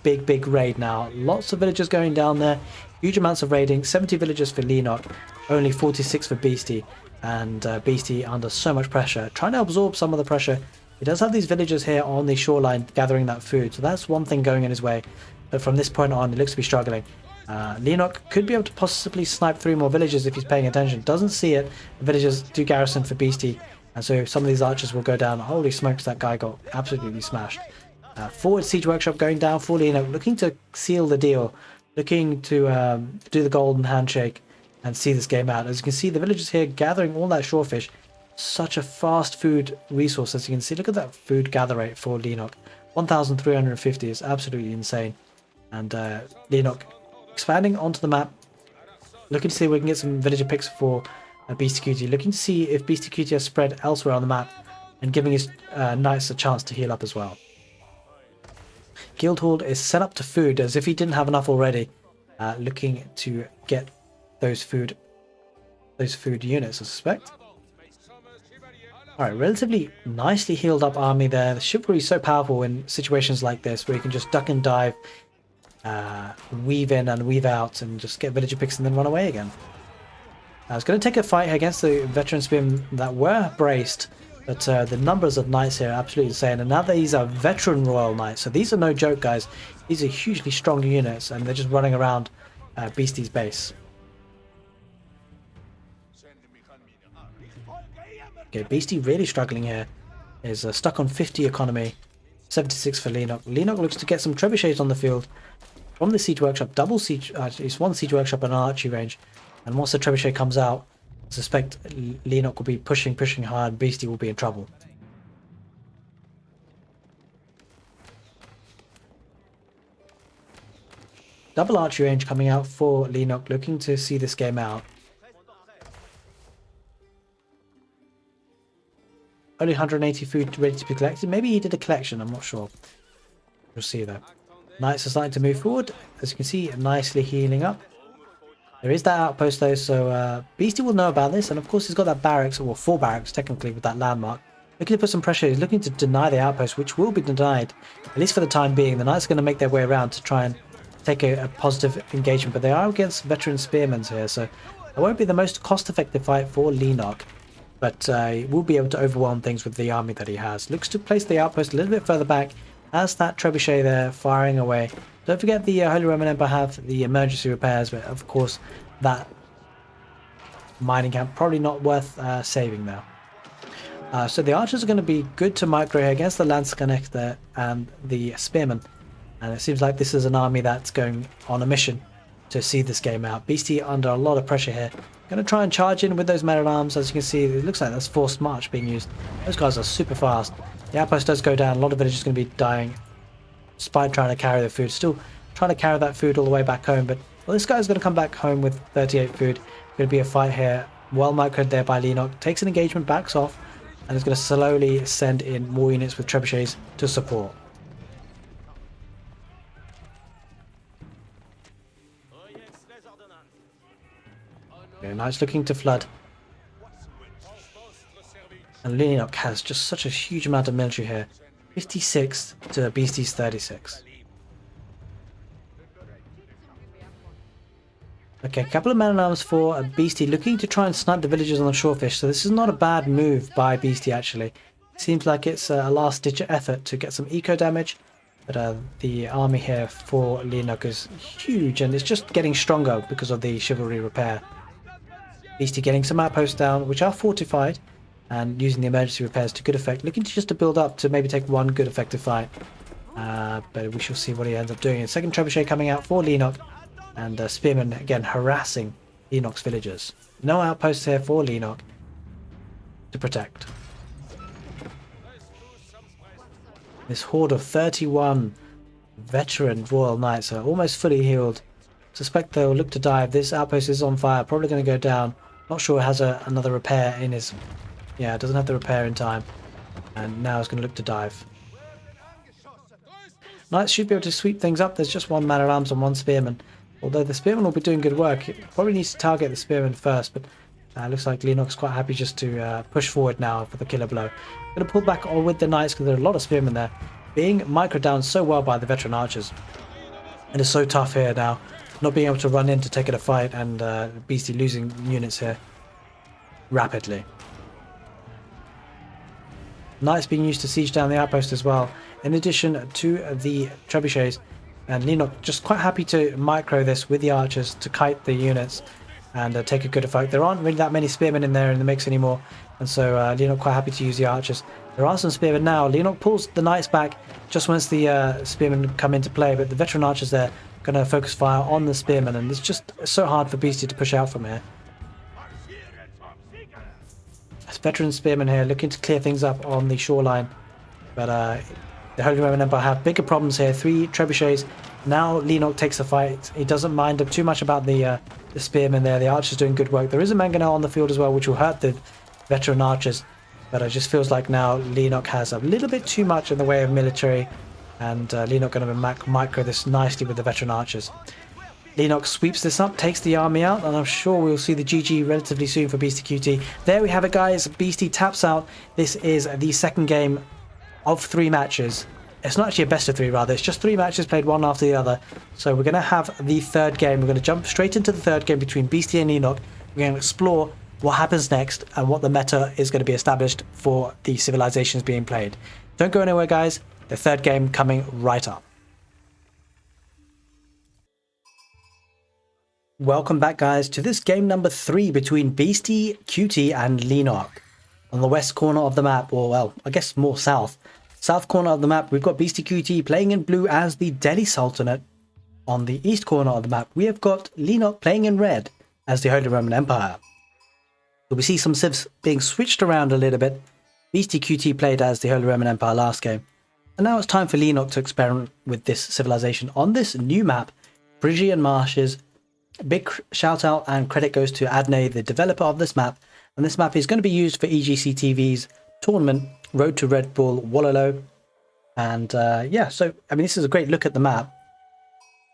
A: big raid now. Lots of villagers going down there, huge amounts of raiding. 70 villagers for Leenock, only 46 for Beasty, and Beasty under so much pressure, trying to absorb some of the pressure. He does have these villagers here on the shoreline gathering that food, so that's one thing going in his way, but from this point on, he looks to be struggling. Leenock could be able to possibly snipe 3 more villagers if he's paying attention. Doesn't see it. The villagers do garrison for Beasty, and so some of these archers will go down. Holy smokes, that guy got absolutely smashed. Forward siege workshop going down for Leenock, looking to seal the deal, looking to do the golden handshake and see this game out. As you can see, the villagers here gathering all that shorefish. Such a fast food resource, as you can see. Look at that food gather rate for Leenock. 1,350 is absolutely insane. And Leenock expanding onto the map, looking to see if we can get some villager picks for BeastyQT, looking to see if BeastyQT has spread elsewhere on the map and giving his knights a chance to heal up as well. Guildhall is set up to food as if he didn't have enough already, looking to get those food units, I suspect. Alright, relatively nicely healed up army there. The chivalry is so powerful in situations like this where you can just duck and dive, weave in and weave out and just get villager picks and then run away again. It's going to take a fight against the veteran spearmen that were braced, but the numbers of knights here are absolutely insane, and now these are veteran royal knights, so these are no joke, guys. These are hugely strong units, and they're just running around Beasty's base. Okay, Beasty really struggling here. Is stuck on 50 economy, 76 for Leenock. Leenock looks to get some trebuchets on the field from the siege workshop, double siege, it's one siege workshop and an archery range, and once the trebuchet comes out, I suspect Leenock will be pushing hard, Beasty will be in trouble. Double archery range coming out for Leenock, looking to see this game out. Only 180 food ready to be collected. Maybe he did a collection, I'm not sure. We'll see though. Knights are starting to move forward, as you can see, nicely healing up. There is that outpost though, so Beasty will know about this, and of course he's got that barracks, or 4 barracks technically with that landmark. Looking to put some pressure, he's looking to deny the outpost, which will be denied, at least for the time being. The Knights are going to make their way around to try and take a positive engagement, but they are against veteran spearmen here, so it won't be the most cost-effective fight for Leenock, but he will be able to overwhelm things with the army that he has. Looks to place the outpost a little bit further back, has that trebuchet there firing away. Don't forget the Holy Roman Empire have the emergency repairs, but of course that mining camp probably not worth saving now. So the archers are going to be good to micro here against the lance connector and the spearmen, and it seems like this is an army that's going on a mission to see this game out. Beasty under a lot of pressure here, going to try and charge in with those men-at-arms. As you can see, it looks like that's forced march being used. Those guys are super fast. The outpost does go down, a lot of villagers are going to be dying despite trying to carry their food. Still trying to carry that food all the way back home, but well, this guy's going to come back home with 38 food. Going to be a fight here. Well microed there by Leenock. Takes an engagement, backs off, and is going to slowly send in more units with trebuchets to support. Okay, Knight's looking to flood. And Leenock has just such a huge amount of military here. 56 to Beasty's 36. Okay, a couple of man-at-arms for Beastie, looking to try and snipe the villagers on the shorefish. So this is not a bad move by Beastie, actually. Seems like it's a last-ditch effort to get some eco damage. But the army here for Leenock is huge, and it's just getting stronger because of the chivalry repair. Beastie getting some outposts down, which are fortified, and using the emergency repairs to good effect. Looking to just to build up to maybe take one good effective fight. But we shall see what he ends up doing. A second trebuchet coming out for Leenock. And Spearman again harassing Leenock's villagers. No outposts here for Leenock to protect. This horde of 31 veteran Royal Knights are almost fully healed. Suspect they'll look to dive. This outpost is on fire, probably going to go down. Not sure it has another repair in his... Yeah, it doesn't have the repair in time. And now it's going to look to dive. Knights should be able to sweep things up. There's just one man-at-arms and one spearman. Although the spearman will be doing good work. It probably needs to target the spearman first, but looks like Leenock's quite happy just to push forward now for the killer blow. Going to pull back with the knights because there are a lot of spearmen there. Being micro down so well by the veteran archers. And it's so tough here now. Not being able to run in to take it a fight, and Beastie losing units here rapidly. Knights being used to siege down the outpost as well. In addition to the trebuchets. And Leenock just quite happy to micro this with the archers to kite the units and take a good effect. There aren't really that many spearmen in there in the mix anymore, and so Leenock quite happy to use the archers. There are some spearmen now. Leenock pulls the knights back just once the spearmen come into play, but the veteran archers there going to focus fire on the spearmen, and it's just so hard for Beastie to push out from here. This veteran spearmen here looking to clear things up on the shoreline, but the Holy Roman Empire have bigger problems here. 3 trebuchets. Now Leenock takes the fight. He doesn't mind too much about the spearmen there. The archers doing good work. There is a mangonel on the field as well, which will hurt the veteran archers. But it just feels like now Leenock has a little bit too much in the way of military. And Leenock going to micro this nicely with the veteran archers. Leenock sweeps this up, takes the army out, and I'm sure we'll see the GG relatively soon for BeastyQT. There we have it, guys. Beastie taps out. This is the second game of 3 matches. It's not actually a best of 3, rather. It's just 3 matches played one after the other. So we're going to have the third game. We're going to jump straight into the third game between Beastie and Leenock. We're going to explore what happens next and what the meta is going to be established for the civilizations being played. Don't go anywhere, guys. The third game coming right up. Welcome back, guys, to this game number 3 between BeastyQT and Leenock. On the west corner of the map, or well, I guess more south corner of the map, we've got BeastyQT playing in blue as the Delhi Sultanate. On the east corner of the map, we have got Leenock playing in red as the Holy Roman Empire. So we see some civs being switched around a little bit. BeastyQT played as the Holy Roman Empire last game. And now it's time for Leenock to experiment with this civilization on this new map, Frisian Marshes. Big shout out and credit goes to Adney, the developer of this map. And this map is going to be used for ecgtv's tournament, Road to Redbull Wololo. And yeah, so I mean, this is a great look at the map.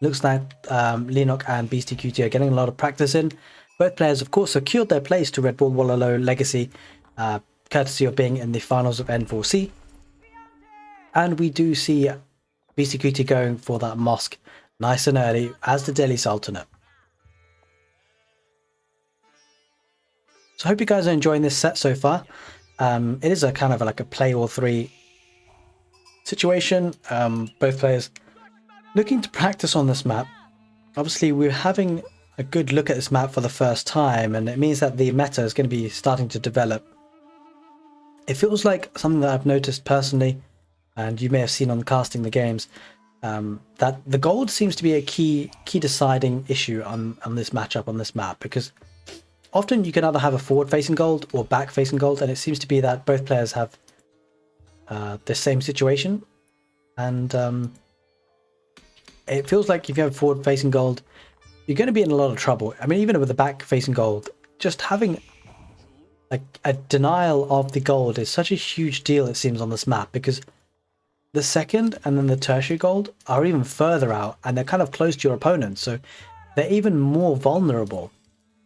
A: Looks like Leenock and BeastyQT are getting a lot of practice in. Both players, of course, secured their place to Redbull Wololo Legacy, courtesy of being in the finals of N4C. And we do see BeastyQT going for that mosque nice and early as the Delhi Sultanate. So I hope you guys are enjoying this set so far. It is a kind of like a play all 3 situation. Both players looking to practice on this map. Obviously, we're having a good look at this map for the first time, and it means that the meta is going to be starting to develop. It feels like something that I've noticed personally, and you may have seen on casting the games, that the gold seems to be a key deciding issue on this matchup on this map, because often you can either have a forward-facing gold or back-facing gold, and it seems to be that both players have the same situation. And it feels like if you have forward-facing gold, you're going to be in a lot of trouble. I mean, even with the back-facing gold, just having a denial of the gold is such a huge deal, it seems, on this map, because the second and then the tertiary gold are even further out, and they're kind of close to your opponent, so they're even more vulnerable.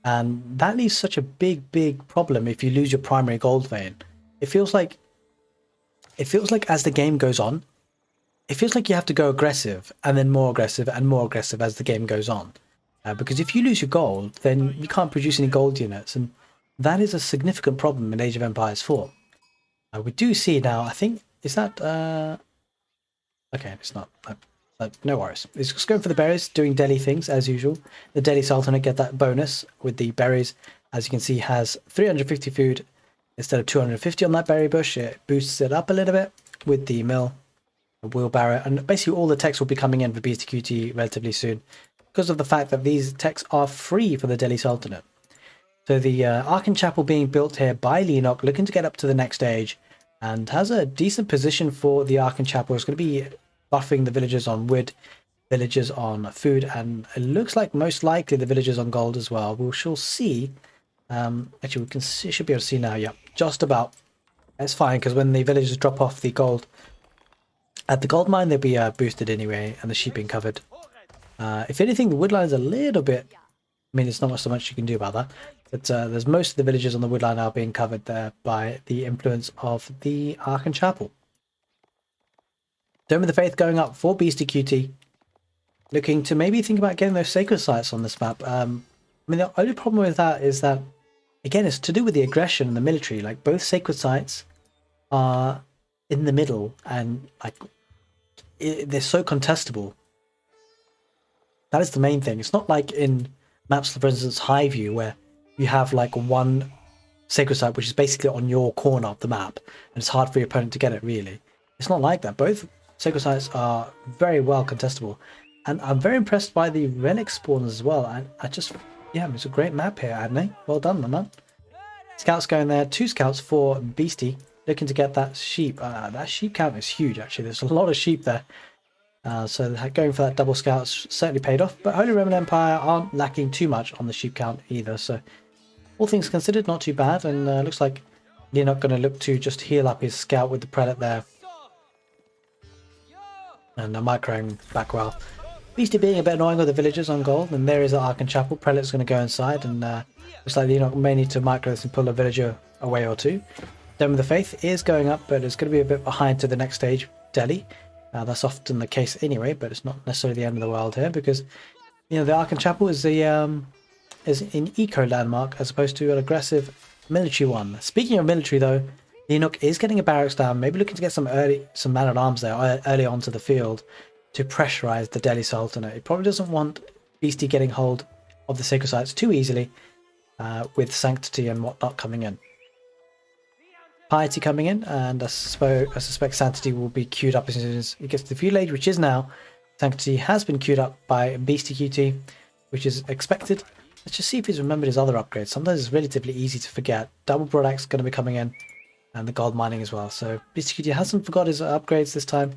A: And that leaves such a big problem if you lose your primary gold vein. It feels like as the game goes on, it feels like you have to go aggressive and then more aggressive and more aggressive as the game goes on. Because if you lose your gold, then you can't produce any gold units, and that is a significant problem in Age of Empires 4. We do see now, I think, is that... okay, it's not. No worries. It's just going for the berries, doing Delhi things as usual. The Delhi Sultanate get that bonus with the berries. As you can see, has 350 food instead of 250 on that berry bush. It boosts it up a little bit with the mill, the wheelbarrow, and basically all the techs will be coming in for BeastyQT relatively soon because of the fact that these techs are free for the Delhi Sultanate. So the Arkan Chapel being built here by Leenock, looking to get up to the next stage, and has a decent position for the Arkan Chapel. It's going to be buffing the villagers on wood, villagers on food, and it looks like most likely the villagers on gold as well. We shall see. Actually, we can see, should be able to see now. Yep, just about. It's fine because when the villagers drop off the gold at the gold mine, they'll be boosted anyway, and the sheep being covered. If anything, the woodline is a little bit. I mean, it's not so much you can do about that. But there's most of the villagers on the woodline now being covered there by the influence of the Arkan Chapel. Dome of the Faith going up for BeastyQT. Looking to maybe think about getting those sacred sites on this map. I mean, the only problem with that is that, again, it's to do with the aggression and the military. Like, both sacred sites are in the middle and, like, they're so contestable. That is the main thing. It's not like in maps, for instance, High View, where you have, like, one sacred site which is basically on your corner of the map, and it's hard for your opponent to get it, really. It's not like that. Both sacred sites are very well contestable, and I'm very impressed by the relic spawns as well. I just, yeah, it's a great map here, Adney. Well done, my man. Scouts going there, 2 scouts for Beastie, looking to get that sheep. That sheep count is huge, actually. There's a lot of sheep there. So going for that double scout certainly paid off, but Holy Roman Empire aren't lacking too much on the sheep count either. So all things considered, not too bad, and looks like Leenock going to look to just heal up his scout with the prelate there. And microing back well. Beastie being a bit annoying with the villagers on gold, and there is an Arkan Chapel. Prelate's going to go inside, and looks like Leenock may need to micro this and pull a villager away or two. Dome of the Faith is going up, but it's going to be a bit behind to the next stage, Delhi. That's often the case anyway, but it's not necessarily the end of the world here, because you know the Arkan Chapel is an eco landmark as opposed to an aggressive military one. Speaking of military, though, Leenock is getting a barracks down, maybe looking to get some man-at-arms there early onto the field to pressurize the Delhi Sultanate. He probably doesn't want Beastie getting hold of the sacred sites too easily, with Sanctity and whatnot coming in. Piety coming in, and I suspect Sanctity will be queued up as soon as it gets to the feudal age, which is now. Sanctity has been queued up by BeastyQT, which is expected. Let's just see if he's remembered his other upgrades. Sometimes it's relatively easy to forget. Double broadaxe going to be coming in, and the gold mining as well. So BeastyQT hasn't forgot his upgrades this time.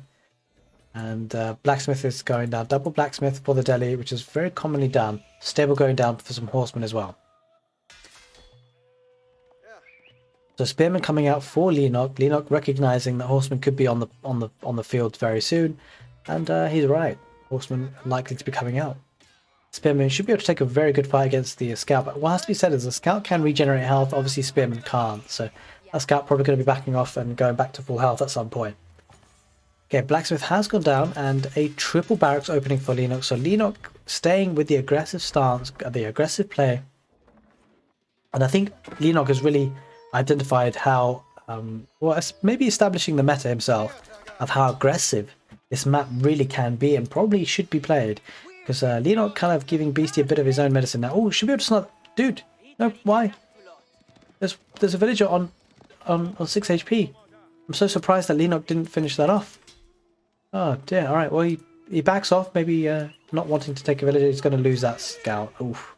A: And blacksmith is going down. Double blacksmith for the Delhi, which is very commonly done. Stable going down for some horsemen as well. So spearman coming out for Leenock. Leenock recognizing that horsemen could be on the field very soon, and he's right. Horsemen likely to be coming out. Spearman should be able to take a very good fight against the scout. But what has to be said is the scout can regenerate health. Obviously, spearman can't. So that scout probably going to be backing off and going back to full health at some point. Okay, blacksmith has gone down, and a triple barracks opening for Leenock. So Leenock staying with the aggressive stance, the aggressive play, and I think Leenock has really identified how, well, maybe establishing the meta himself of how aggressive this map really can be and probably should be played, because Leenock kind of giving Beastie a bit of his own medicine now. Oh, should be able to snap, dude. No, why? There's a villager on 6 HP. I'm so surprised that Leenock didn't finish that off. Oh dear. All right. Well, he backs off. Maybe not wanting to take a villager. He's going to lose that scout. Oof.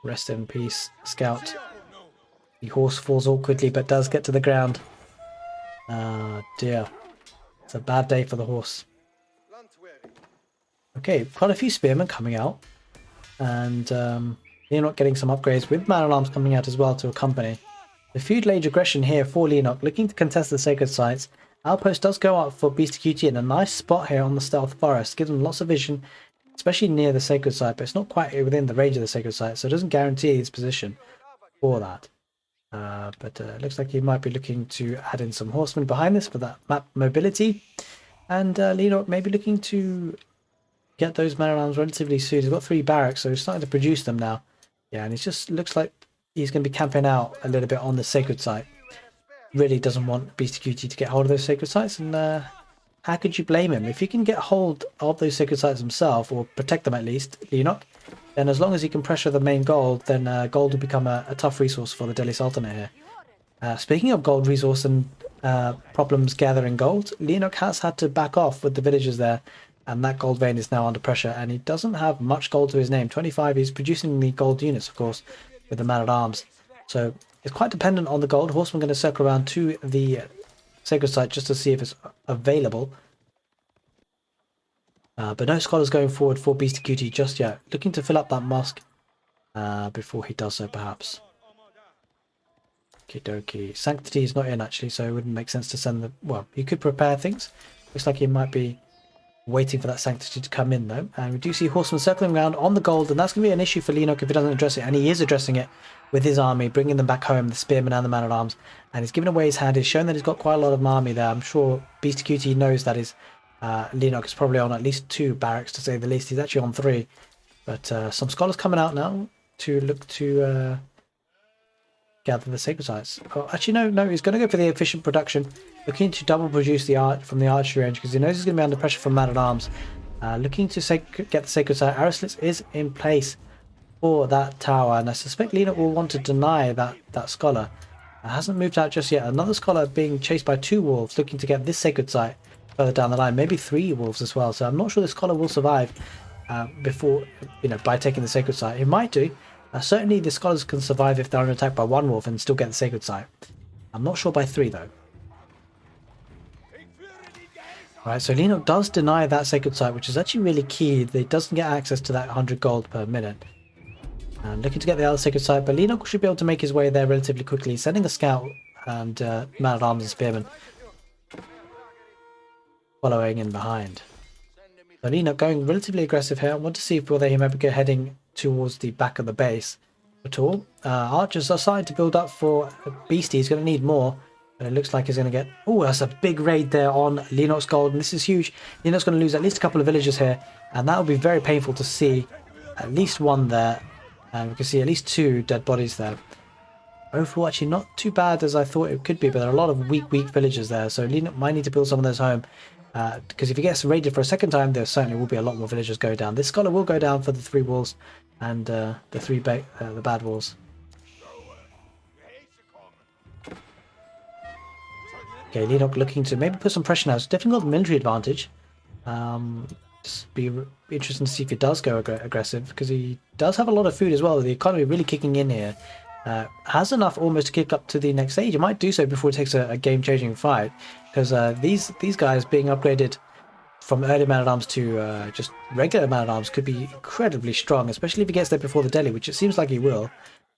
A: Rest in peace, scout. The horse falls awkwardly, but does get to the ground. Ah, dear. It's a bad day for the horse. Okay, quite a few spearmen coming out. And you're not getting some upgrades with man-at-arms coming out as well to accompany. The feudal age aggression here for Leenock, looking to contest the sacred sites. Outpost does go up for BeastyQT in a nice spot here on the stealth forest. Gives them lots of vision, especially near the sacred site, but it's not quite within the range of the sacred site, so it doesn't guarantee his position for that. But it looks like he might be looking to add in some horsemen behind this for that map mobility. And Leenock may be looking to get those man-at-arms relatively soon. He's got 3 barracks, so he's starting to produce them now. Yeah, and it just looks like he's going to be camping out a little bit on the sacred site. Really doesn't want BeastyQT to get hold of those sacred sites, and how could you blame him? If he can get hold of those sacred sites himself, or protect them at least, Leenock, then as long as he can pressure the main gold, then gold will become a tough resource for the Delhi Sultanate here. Speaking of gold resource and problems gathering gold, Leenock has had to back off with the villagers there, and that gold vein is now under pressure, and he doesn't have much gold to his name. 25, he's producing the gold units, of course, with the man-at-arms. So it's quite dependent on the gold. Horseman going to circle around to the sacred site just to see if it's available. But no scholars going forward for BeastyQT just yet. Looking to fill up that mosque before he does so, perhaps. Okie dokie. Sanctity is not in, actually, so it wouldn't make sense to send the... Well, you could prepare things. Looks like he might be waiting for that Sanctity to come in, though. And we do see Horseman circling around on the gold, and that's going to be an issue for Leenock if he doesn't address it. And he is addressing it with his army, bringing them back home, the Spearmen and the Man-at-Arms. And he's giving away his hand. He's shown that he's got quite a lot of army there. I'm sure BeastyQT knows that his Leenock is probably on at least 2 barracks, to say the least. He's actually on 3. But some scholars coming out now to look to gather the sacred sites. Oh, actually, no, he's going to go for the efficient production. Looking to double produce the art from the archery range because he knows he's going to be under pressure from man-at-arms. Looking to get the sacred site. Arrow-slits is in place for that tower, and I suspect Leenock will want to deny that scholar. Hasn't moved out just yet. Another scholar being chased by 2 wolves, looking to get this sacred site further down the line. Maybe 3 wolves as well. So I'm not sure the scholar will survive before, by taking the sacred site. It might do. Certainly the scholars can survive if they're under attack by 1 wolf and still get the sacred site. I'm not sure by 3 though. Right, so Leenock does deny that sacred site, which is actually really key. He doesn't get access to that 100 gold per minute. And looking to get the other sacred site, but Leenock should be able to make his way there relatively quickly, sending a scout and man-at-arms and spearmen following in behind. So Leenock going relatively aggressive here. I want to see if he might be heading towards the back of the base at all. Archers are starting to build up for Beastie. He's going to need more. But it looks like he's going to get... Oh, that's a big raid there on Leenock's gold. And this is huge. Leenock's going to lose at least a couple of villagers here. And that will be very painful to see. At least 1 there. And we can see at least 2 dead bodies there. Overall, actually not too bad as I thought it could be. But there are a lot of weak villagers there. So Leenock might need to build some of those home. Because if he gets raided for a second time, there certainly will be a lot more villagers go down. This scholar will go down for the 3 wolves and the 3 the bad wolves. Okay, Leenock looking to maybe put some pressure now. It's definitely got the military advantage. Just be interesting to see if he does go aggressive, because he does have a lot of food as well. The economy really kicking in here. Has enough almost to kick up to the next stage. It might do so before it takes a game-changing fight, because these guys being upgraded from early man-at-arms to just regular man-at-arms could be incredibly strong, especially if he gets there before the Delhi, which it seems like he will.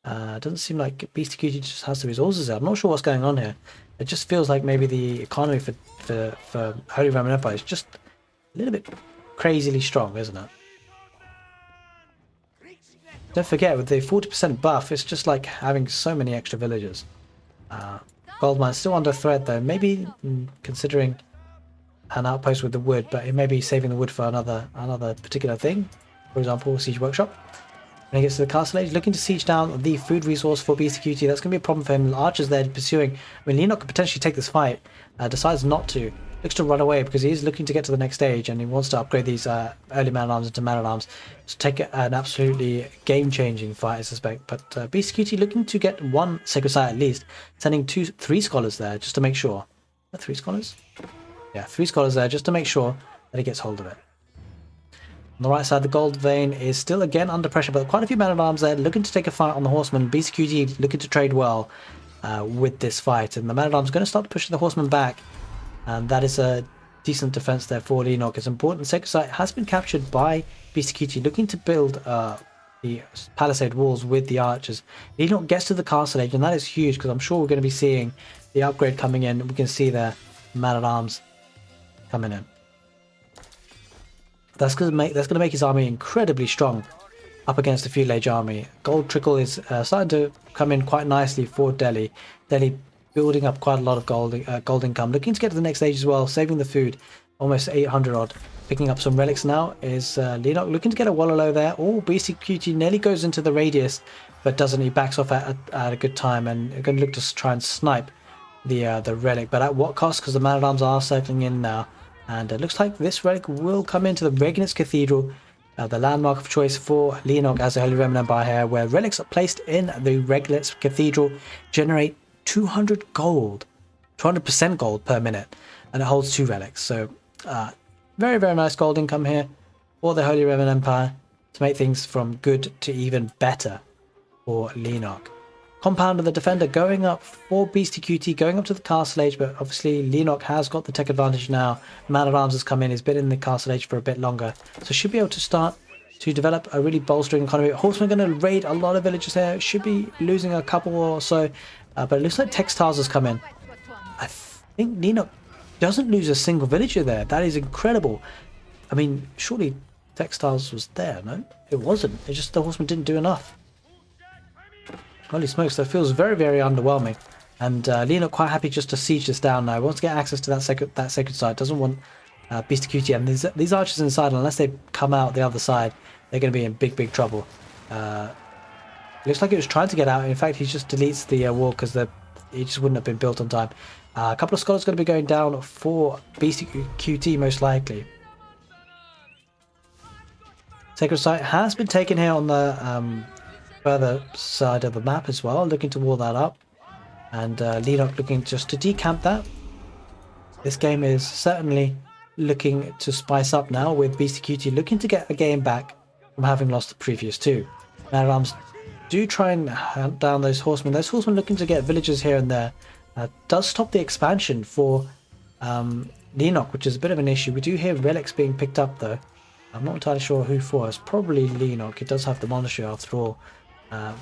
A: Doesn't seem like BeastyQT just has the resources there. I'm not sure what's going on here. It just feels like maybe the economy for Holy Roman Empire is just a little bit crazily strong, isn't it? Don't forget, with the 40% buff, it's just like having so many extra villagers. Goldmine's still under threat though. Maybe considering an outpost with the wood, but it may be saving the wood for another particular thing. For example, siege workshop. When he gets to the castle age, looking to siege down the food resource for BeastyQT. That's going to be a problem for him. Archers there pursuing. I mean, Leenock could potentially take this fight. Decides not to. Looks to run away because he is looking to get to the next stage, and he wants to upgrade these early man-at-arms into man-at-arms to take an absolutely game-changing fight, I suspect. But BeastyQT looking to get 1 sacred site at least, sending 3 scholars there just to make sure. 3 scholars? Yeah, 3 scholars there just to make sure that he gets hold of it. On the right side, the gold vein is still again under pressure, but quite a few man-at-arms there looking to take a fight on the horseman. BeastyQT looking to trade well with this fight, and the man-at-arms are going to start to push the horseman back, and that is a decent defense there for Leenock. It's important. The sacred site has been captured by BeastyQT, looking to build the palisade walls with the archers. Leenock gets to the castle age, and that is huge because I'm sure we're going to be seeing the upgrade coming in. We can see there man-at-arms coming in. That's going to make his army incredibly strong up against the feudal age army. Gold trickle is starting to come in quite nicely for Delhi. Delhi building up quite a lot of gold income, looking to get to the next stage as well, saving the food. almost 800 odd. Picking up some relics now is Leenock looking to get a Wololo there. Oh, BeastyQT nearly goes into the radius, but doesn't. He backs off at a good time and going to look to try and snipe the relic. But at what cost? Because the man-at-arms are circling in now. And it looks like this relic will come into the Regnitz Cathedral, the landmark of choice for Leenock as a Holy Roman Empire here, where relics are placed in the Regnitz Cathedral generate 200 gold, 200% gold per minute, and it holds 2 relics. So very, very nice gold income here for the Holy Roman Empire to make things from good to even better for Leenock. Compound of the Defender going up for BeastyQT, going up to the Castle Age, but obviously Leenock has got the tech advantage now. Man-at-Arms has come in, he's been in the Castle Age for a bit longer, so should be able to start to develop a really bolstering economy. Horsemen going to raid a lot of villages here, should be losing a couple or so, but it looks like Textiles has come in. I think Leenock doesn't lose a single villager there. That is incredible. I mean, surely Textiles was there, no? It wasn't. It's just the Horsemen didn't do enough. Holy smokes, that feels very, very underwhelming. And Leenock quite happy just to siege this down now. He wants to get access to that sacred site. Doesn't want BeastyQT. And these archers inside, unless they come out the other side, they're going to be in big, big trouble. Looks like he was trying to get out. In fact, he just deletes the wall because he just wouldn't have been built on time. A couple of scholars going to be going down for BeastyQT most likely. Sacred site has been taken here on the further side of the map as well, looking to wall that up, and Leenock looking just to decamp that. This game is certainly looking to spice up now, with BeastyQT looking to get a game back from having lost the previous 2. Man-at-Arms do try and hunt down those horsemen. Those horsemen looking to get villages here and there. Does stop the expansion for Leenock, which is a bit of an issue. We do hear relics being picked up though. I'm not entirely sure who for. It's probably Leenock. It does have the monastery after all.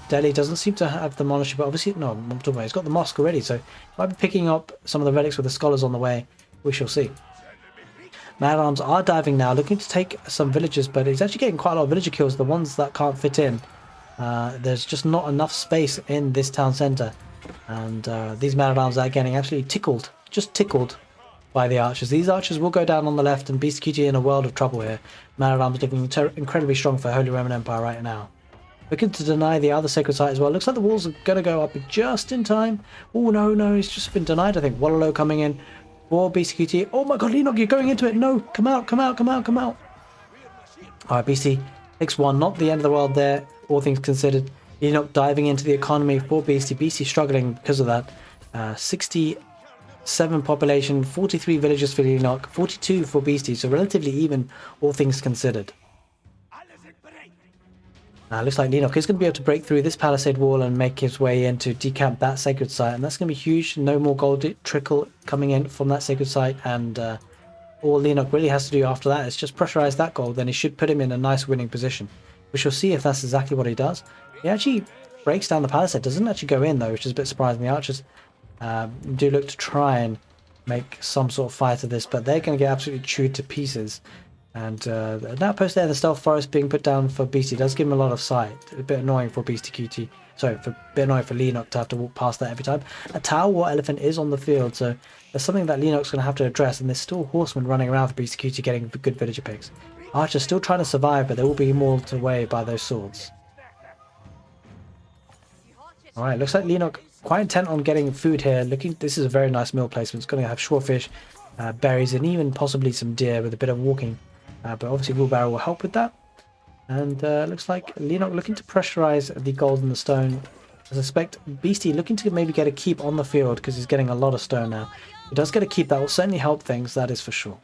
A: Delhi doesn't seem to have the monastery, but obviously, no, I'm talking about, he's got the mosque already, so might be picking up some of the relics with the scholars on the way. We shall see. Man-at-Arms are diving now, looking to take some villages, but he's actually getting quite a lot of villager kills, the ones that can't fit in. There's just not enough space in this town centre, and these Man-at-Arms are getting absolutely tickled, just tickled by the archers. These archers will go down on the left, and BeastyQT in a world of trouble here. Man-at-Arms looking incredibly strong for Holy Roman Empire right now. Looking to deny the other sacred site as well. Looks like the walls are going to go up just in time. Oh, no, he's just been denied, I think. Wololo coming in for BeastyQT. Oh my god, Leenock, you're going into it. No, come out. Alright, Beasty takes 1. Not the end of the world there, all things considered. Leenock diving into the economy for Beasty. Beasty struggling because of that. 67 population, 43 villages for Leenock, 42 for Beasty. So relatively even, all things considered. Looks like Leenock is going to be able to break through this palisade wall and make his way in to decamp that sacred site, and that's going to be huge. No more gold trickle coming in from that sacred site, and all Leenock really has to do after that is just pressurize that gold. Then he should put him in a nice winning position. We shall see if that's exactly what he does. He actually breaks down the palisade, doesn't actually go in though, which is a bit surprising. The archers do look to try and make some sort of fight of this, but they're going to get absolutely chewed to pieces. And that post there, the stealth forest being put down for Beasty, does give him a lot of sight. A bit annoying for BeastyQT. Sorry, a bit annoying for Leenock to have to walk past that every time. A Tower War Elephant is on the field, so there's something that Leenock's going to have to address. And there's still horsemen running around for BeastyQT getting good villager picks. Archer's still trying to survive, but they will be mauled away by those swords. Alright, looks like Leenock quite intent on getting food here. This is a very nice meal placement. It's going to have shortfish, berries, and even possibly some deer with a bit of walking. But obviously wheelbarrow will help with that. And looks like Leenock looking to pressurize the gold and the stone. I suspect Beasty looking to maybe get a keep on the field because he's getting a lot of stone now. He does get a keep, that will certainly help things, that is for sure.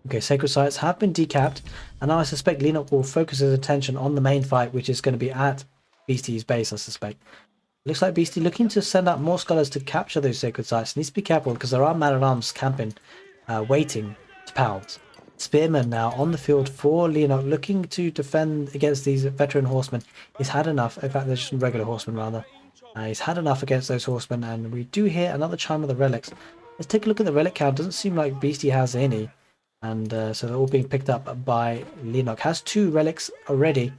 A: Okay, sacred sites have been decapped, and now I suspect Leenock will focus his attention on the main fight, which is going to be at Beasty's base, I suspect. Looks like Beasty looking to send out more scholars to capture those sacred sites. Needs to be careful because there are man-at-arms camping, waiting to pounce. Spearman now on the field for Leenock, looking to defend against these veteran horsemen. He's had enough. In fact, they're just regular horsemen rather. He's had enough against those horsemen, and we do hear another chime of the relics. Let's take a look at the relic count. Doesn't seem like Beasty has any, and so they're all being picked up by Leenock. Has 2 relics already,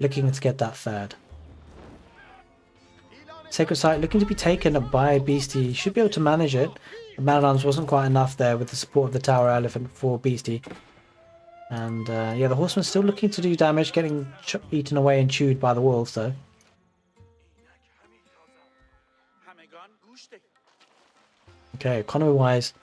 A: looking to get that 3rd. Sacred Site looking to be taken by Beasty. Should be able to manage it. The Man-at-Arms wasn't quite enough there with the support of the Tower Elephant for Beasty. And yeah, the Horseman's still looking to do damage, getting eaten away and chewed by the wolves though. Okay, economy-wise,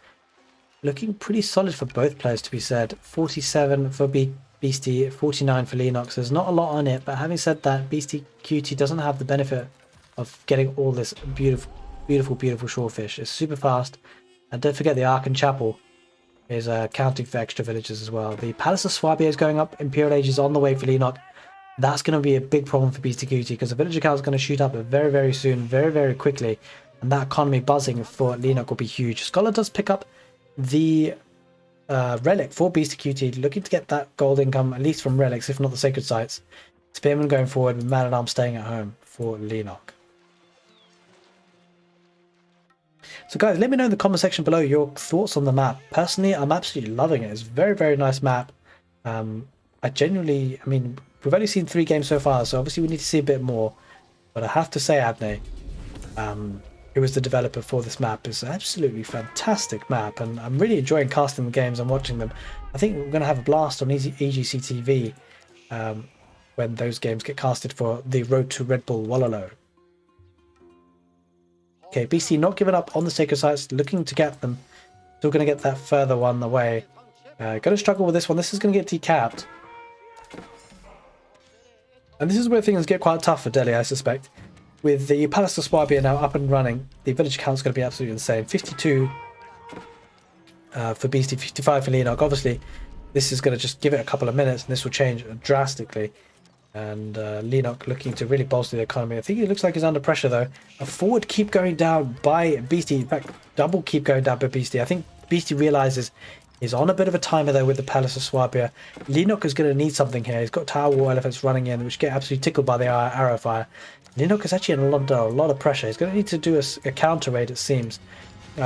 A: looking pretty solid for both players to be said. 47 for Beasty, 49 for Leenock. So there's not a lot on it, but having said that, BeastyQT doesn't have the benefit of getting all this beautiful shorefish. It's super fast. And don't forget the Ark and Chapel is counting for extra villages as well. The Palace of Swabia is going up. Imperial Age is on the way for Leenock. That's going to be a big problem for BeastyQT because the villager count is going to shoot up very soon, very quickly. And that economy buzzing for Leenock will be huge. Scholar does pick up the relic for BeastyQT, looking to get that gold income, at least from relics, if not the sacred sites. Spearman going forward with Man-at-Arms staying at home for Leenock. So guys, let me know in the comment section below your thoughts on the map. Personally, I'm absolutely loving it. It's a very nice map. I mean, we've only seen 3 games so far, so obviously we need to see a bit more. But I have to say, Adne, who was the developer for this map, is an absolutely fantastic map, and I'm really enjoying casting the games and watching them. I think we're going to have a blast on ecgtv when those games get casted for the Road to Redbull Wololo. Okay, BC not giving up on the sacred sites, looking to get them. Still going to get that further one away. Going to struggle with this one. This is going to get decapped. And this is where things get quite tough for Delhi, I suspect. With the Palace of Swabia now up and running, the village count is going to be absolutely insane. 52 for Beasty, 55 for Leenock. Obviously, this is going to just give it a couple of minutes and this will change drastically. And Leenock looking to really bolster the economy. I think it looks like he's under pressure though. A forward keep going down by Beasty. In fact, double keep going down by Beasty. I think Beasty realizes he's on a bit of a timer though with the Palace of Swabia. Leenock is going to need something here. He's got Tower War Elephants running in, which get absolutely tickled by the arrow fire. Leenock is actually under a lot of pressure. He's going to need to do a counter raid, it seems.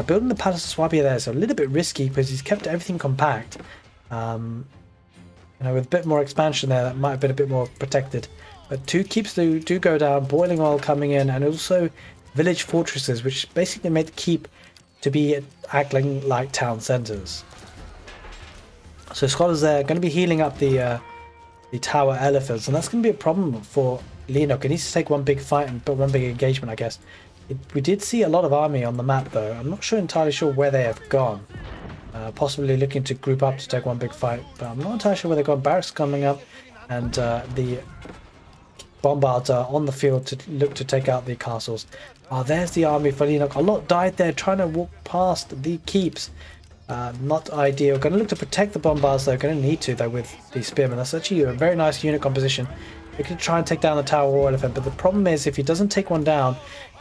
A: Building the Palace of Swabia there is a little bit risky because he's kept everything compact. With a bit more expansion there, that might have been a bit more protected. But 2 keeps do go down, boiling oil coming in, and also village fortresses, which basically make the keep to be acting like town centres. So scholars there are going to be healing up the tower elephants, and that's going to be a problem for Leenock. He needs to take one big fight and one big engagement, I guess. We did see a lot of army on the map though. I'm not entirely sure where they have gone. Possibly looking to group up to take one big fight, but I'm not entirely sure where they've got. Barracks coming up, and the bombards are on the field to look to take out the castles. Oh, there's the army for Leenock. A lot died there trying to walk past the keeps. Not ideal. Going to look to protect the bombards though. Going to need to though with the spearmen. That's actually a very nice unit composition. He can try and take down the Tower War Elephant, but the problem is if he doesn't take one down,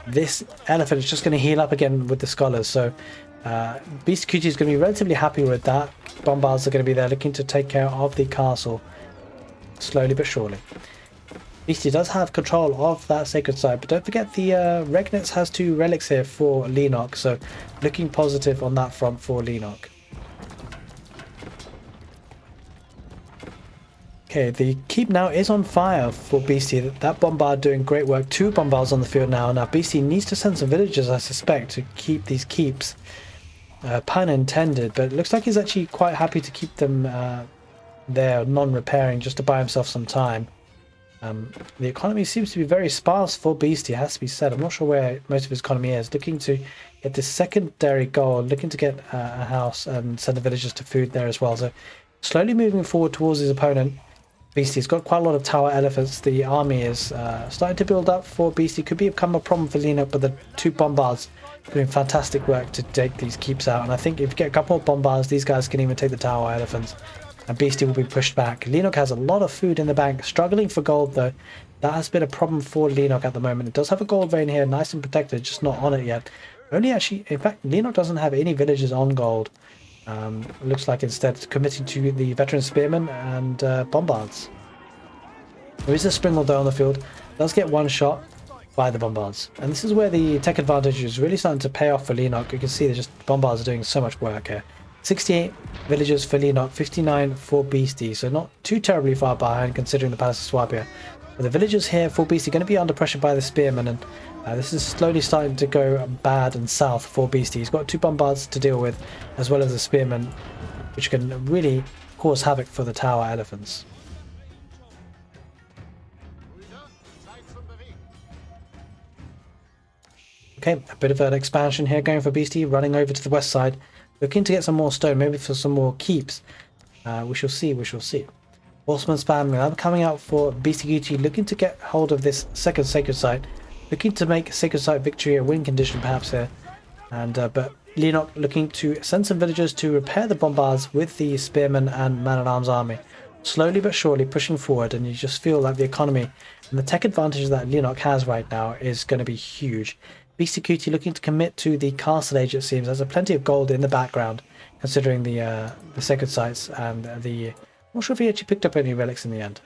A: this elephant is just going to heal up again with the scholars. So BeastyQT is going to be relatively happy with that. Bombards are going to be there looking to take care of the castle slowly but surely. Beasty does have control of that sacred site, but don't forget the Regnitz has 2 relics here for Leenock, so looking positive on that front for Leenock. Okay, the keep now is on fire for Beasty. That bombard doing great work. 2 bombards on the field now. Now Beasty needs to send some villagers, I suspect, to keep these keeps. Pun intended, but it looks like he's actually quite happy to keep them there, non-repairing, just to buy himself some time. The economy seems to be very sparse for Beasty, has to be said. I'm not sure where most of his economy is. Looking to get this secondary goal, looking to get a house and send the villagers to food there as well. So slowly moving forward towards his opponent. Beasty's got quite a lot of tower elephants. The army is starting to build up for Beasty. Could become a problem for Leenock, but the 2 bombards doing fantastic work to take these keeps out. And I think if you get a couple more bombards, these guys can even take the tower elephants. And Beasty will be pushed back. Leenock has a lot of food in the bank, struggling for gold though. That has been a problem for Leenock at the moment. It does have a gold vein here, nice and protected, just not on it yet. Only actually, in fact, Leenock doesn't have any villages on gold. Looks like instead committing to the veteran spearmen and bombards. There is a Springle though on the field. Does get one shot by the bombards. And this is where the tech advantage is really starting to pay off for Leenock. You can see that just bombards are doing so much work here. 68 villagers for Leenock, 59 for Beasty, so not too terribly far behind considering the Palace of Swabia. But the villagers here for Beasty are going to be under pressure by the spearmen, and This is slowly starting to go bad and south for Beastie. He's got 2 bombards to deal with, as well as a spearman, which can really cause havoc for the tower elephants. Okay, a bit of an expansion here going for Beastie, running over to the west side, looking to get some more stone, maybe for some more keeps. We shall see, we shall see. Horseman spam now coming out for Beastyqt, looking to get hold of this second sacred site, looking to make sacred site victory a win condition perhaps here. And but Leenock looking to send some villagers to repair the bombards with the spearmen and man-at-arms army. Slowly but surely pushing forward, and you just feel like the economy and the tech advantage that Leenock has right now is going to be huge. Beastyqt looking to commit to the castle age, it seems. There's plenty of gold in the background, considering the sacred sites and the... I'm not sure if he actually picked up any relics in the end.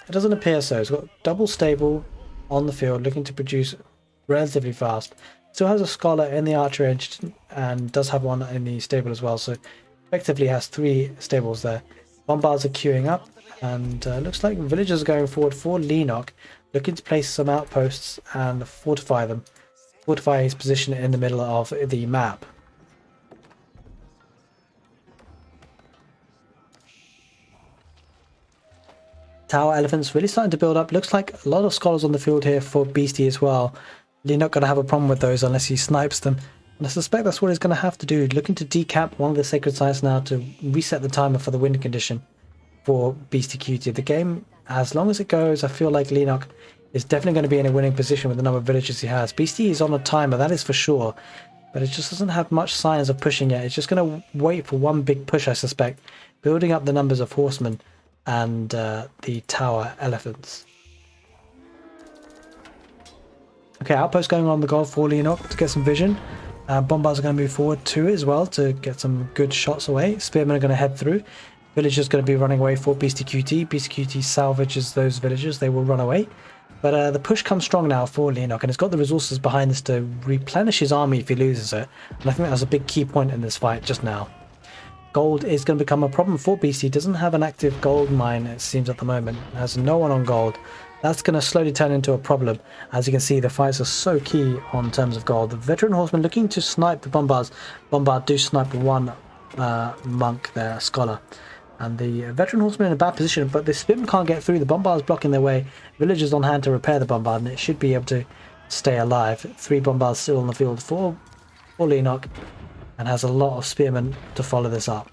A: It doesn't appear so. He's got double stable on the field, looking to produce relatively fast. Still has a scholar in the archer engine and does have one in the stable as well, so effectively has 3 stables there. Bombards are queuing up, and looks like villagers are going forward for Leenock, looking to place some outposts and fortify them. Fortify his position in the middle of the map. Tower elephants really starting to build up. Looks like a lot of scholars on the field here for Beastie as well. Leenock going to have a problem with those unless he snipes them. And I suspect that's what he's going to have to do. Looking to decap one of the sacred sites now to reset the timer for the win condition for Beastyqt. The game, as long as it goes, I feel like Leenock is definitely going to be in a winning position with the number of villagers he has. Beastie is on a timer, that is for sure. But it just doesn't have much signs of pushing yet. It's just going to wait for one big push, I suspect. Building up the numbers of horsemen and the tower elephants. Okay, outpost going on the goal for Leenock to get some vision. Bombards are going to move forward too as well to get some good shots away. Spearmen are going to head through. Villagers going to be running away for Beastyqt. Beastyqt salvages those villagers. They will run away. But the push comes strong now for Leenock, and he's got the resources behind this to replenish his army if he loses it. And I think that's a big key point in this fight just now. Gold is going to become a problem for Beastie. He doesn't have an active gold mine, it seems, at the moment. Has no one on gold. That's going to slowly turn into a problem. As you can see, the fights are so key on terms of gold. The veteran horseman looking to snipe the bombards. Bombard do snipe one monk there, scholar. And the veteran horseman in a bad position, but the spearman can't get through. The bombard's blocking their way. Villagers on hand to repair the bombard, and it should be able to stay alive. 3 bombards still on the field for Leenock, and has a lot of spearmen to follow this up.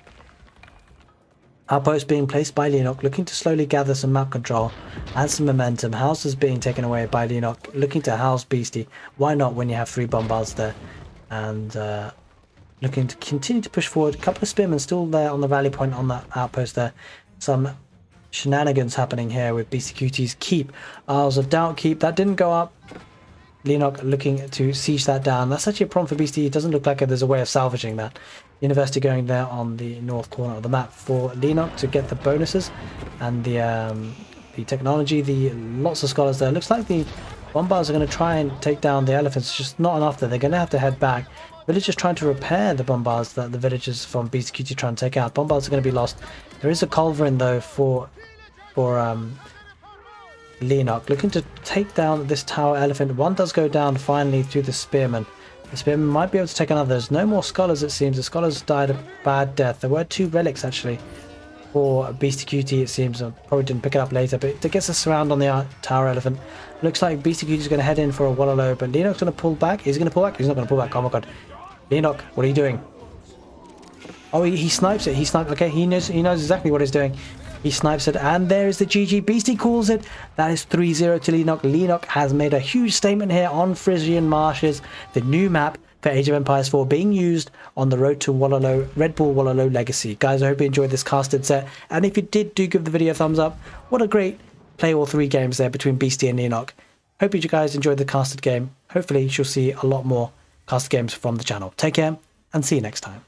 A: Outpost being placed by Leenock, looking to slowly gather some map control and some momentum. Houses being taken away by Leenock, looking to house Beastie. Why not when you have 3 bombards there? And looking to continue to push forward. A couple of spearmen still there on the rally point on that outpost there. Some shenanigans happening here with Beastyqt's keep. Isles of Doubt keep. That didn't go up. Leenock looking to siege that down. That's actually a problem for Beastie. It doesn't look like there's a way of salvaging that. University going there on the north corner of the map for Leenock to get the bonuses and the technology. The lots of scholars there. Looks like the bombards are going to try and take down the elephants. It's just not enough there. They're going to have to head back. Villagers trying to repair the bombards that the villagers from Beastyqt trying to take out. Bombards are going to be lost. There is a culverin though for Leenock, looking to take down this tower elephant. One does go down finally through the spearman. The spearman might be able to take another. There's no more scholars, it seems. The scholars died a bad death. There were 2 relics actually for Beastyqt, it seems. I probably didn't pick it up later, but it gets a surround on the tower elephant. Looks like Beastyqt is going to head in for a Wololo, but Leenock's going to pull back. Is he going to pull back? He's not going to pull back. Oh my god. Leenock, what are you doing? Oh, he snipes it. He snipes. Okay, he knows exactly what he's doing. He snipes it, and there is the GG. Beastie calls it. That is 3-0 to Leenock. Leenock has made a huge statement here on Frisian Marshes, the new map for Age of Empires 4 being used on the road to Redbull Wololo Legacy. Guys, I hope you enjoyed this casted set, and if you did, do give the video a thumbs up. What a great play all 3 games there between Beastie and Leenock. Hope you guys enjoyed the casted game. Hopefully, you'll see a lot more casted games from the channel. Take care, and see you next time.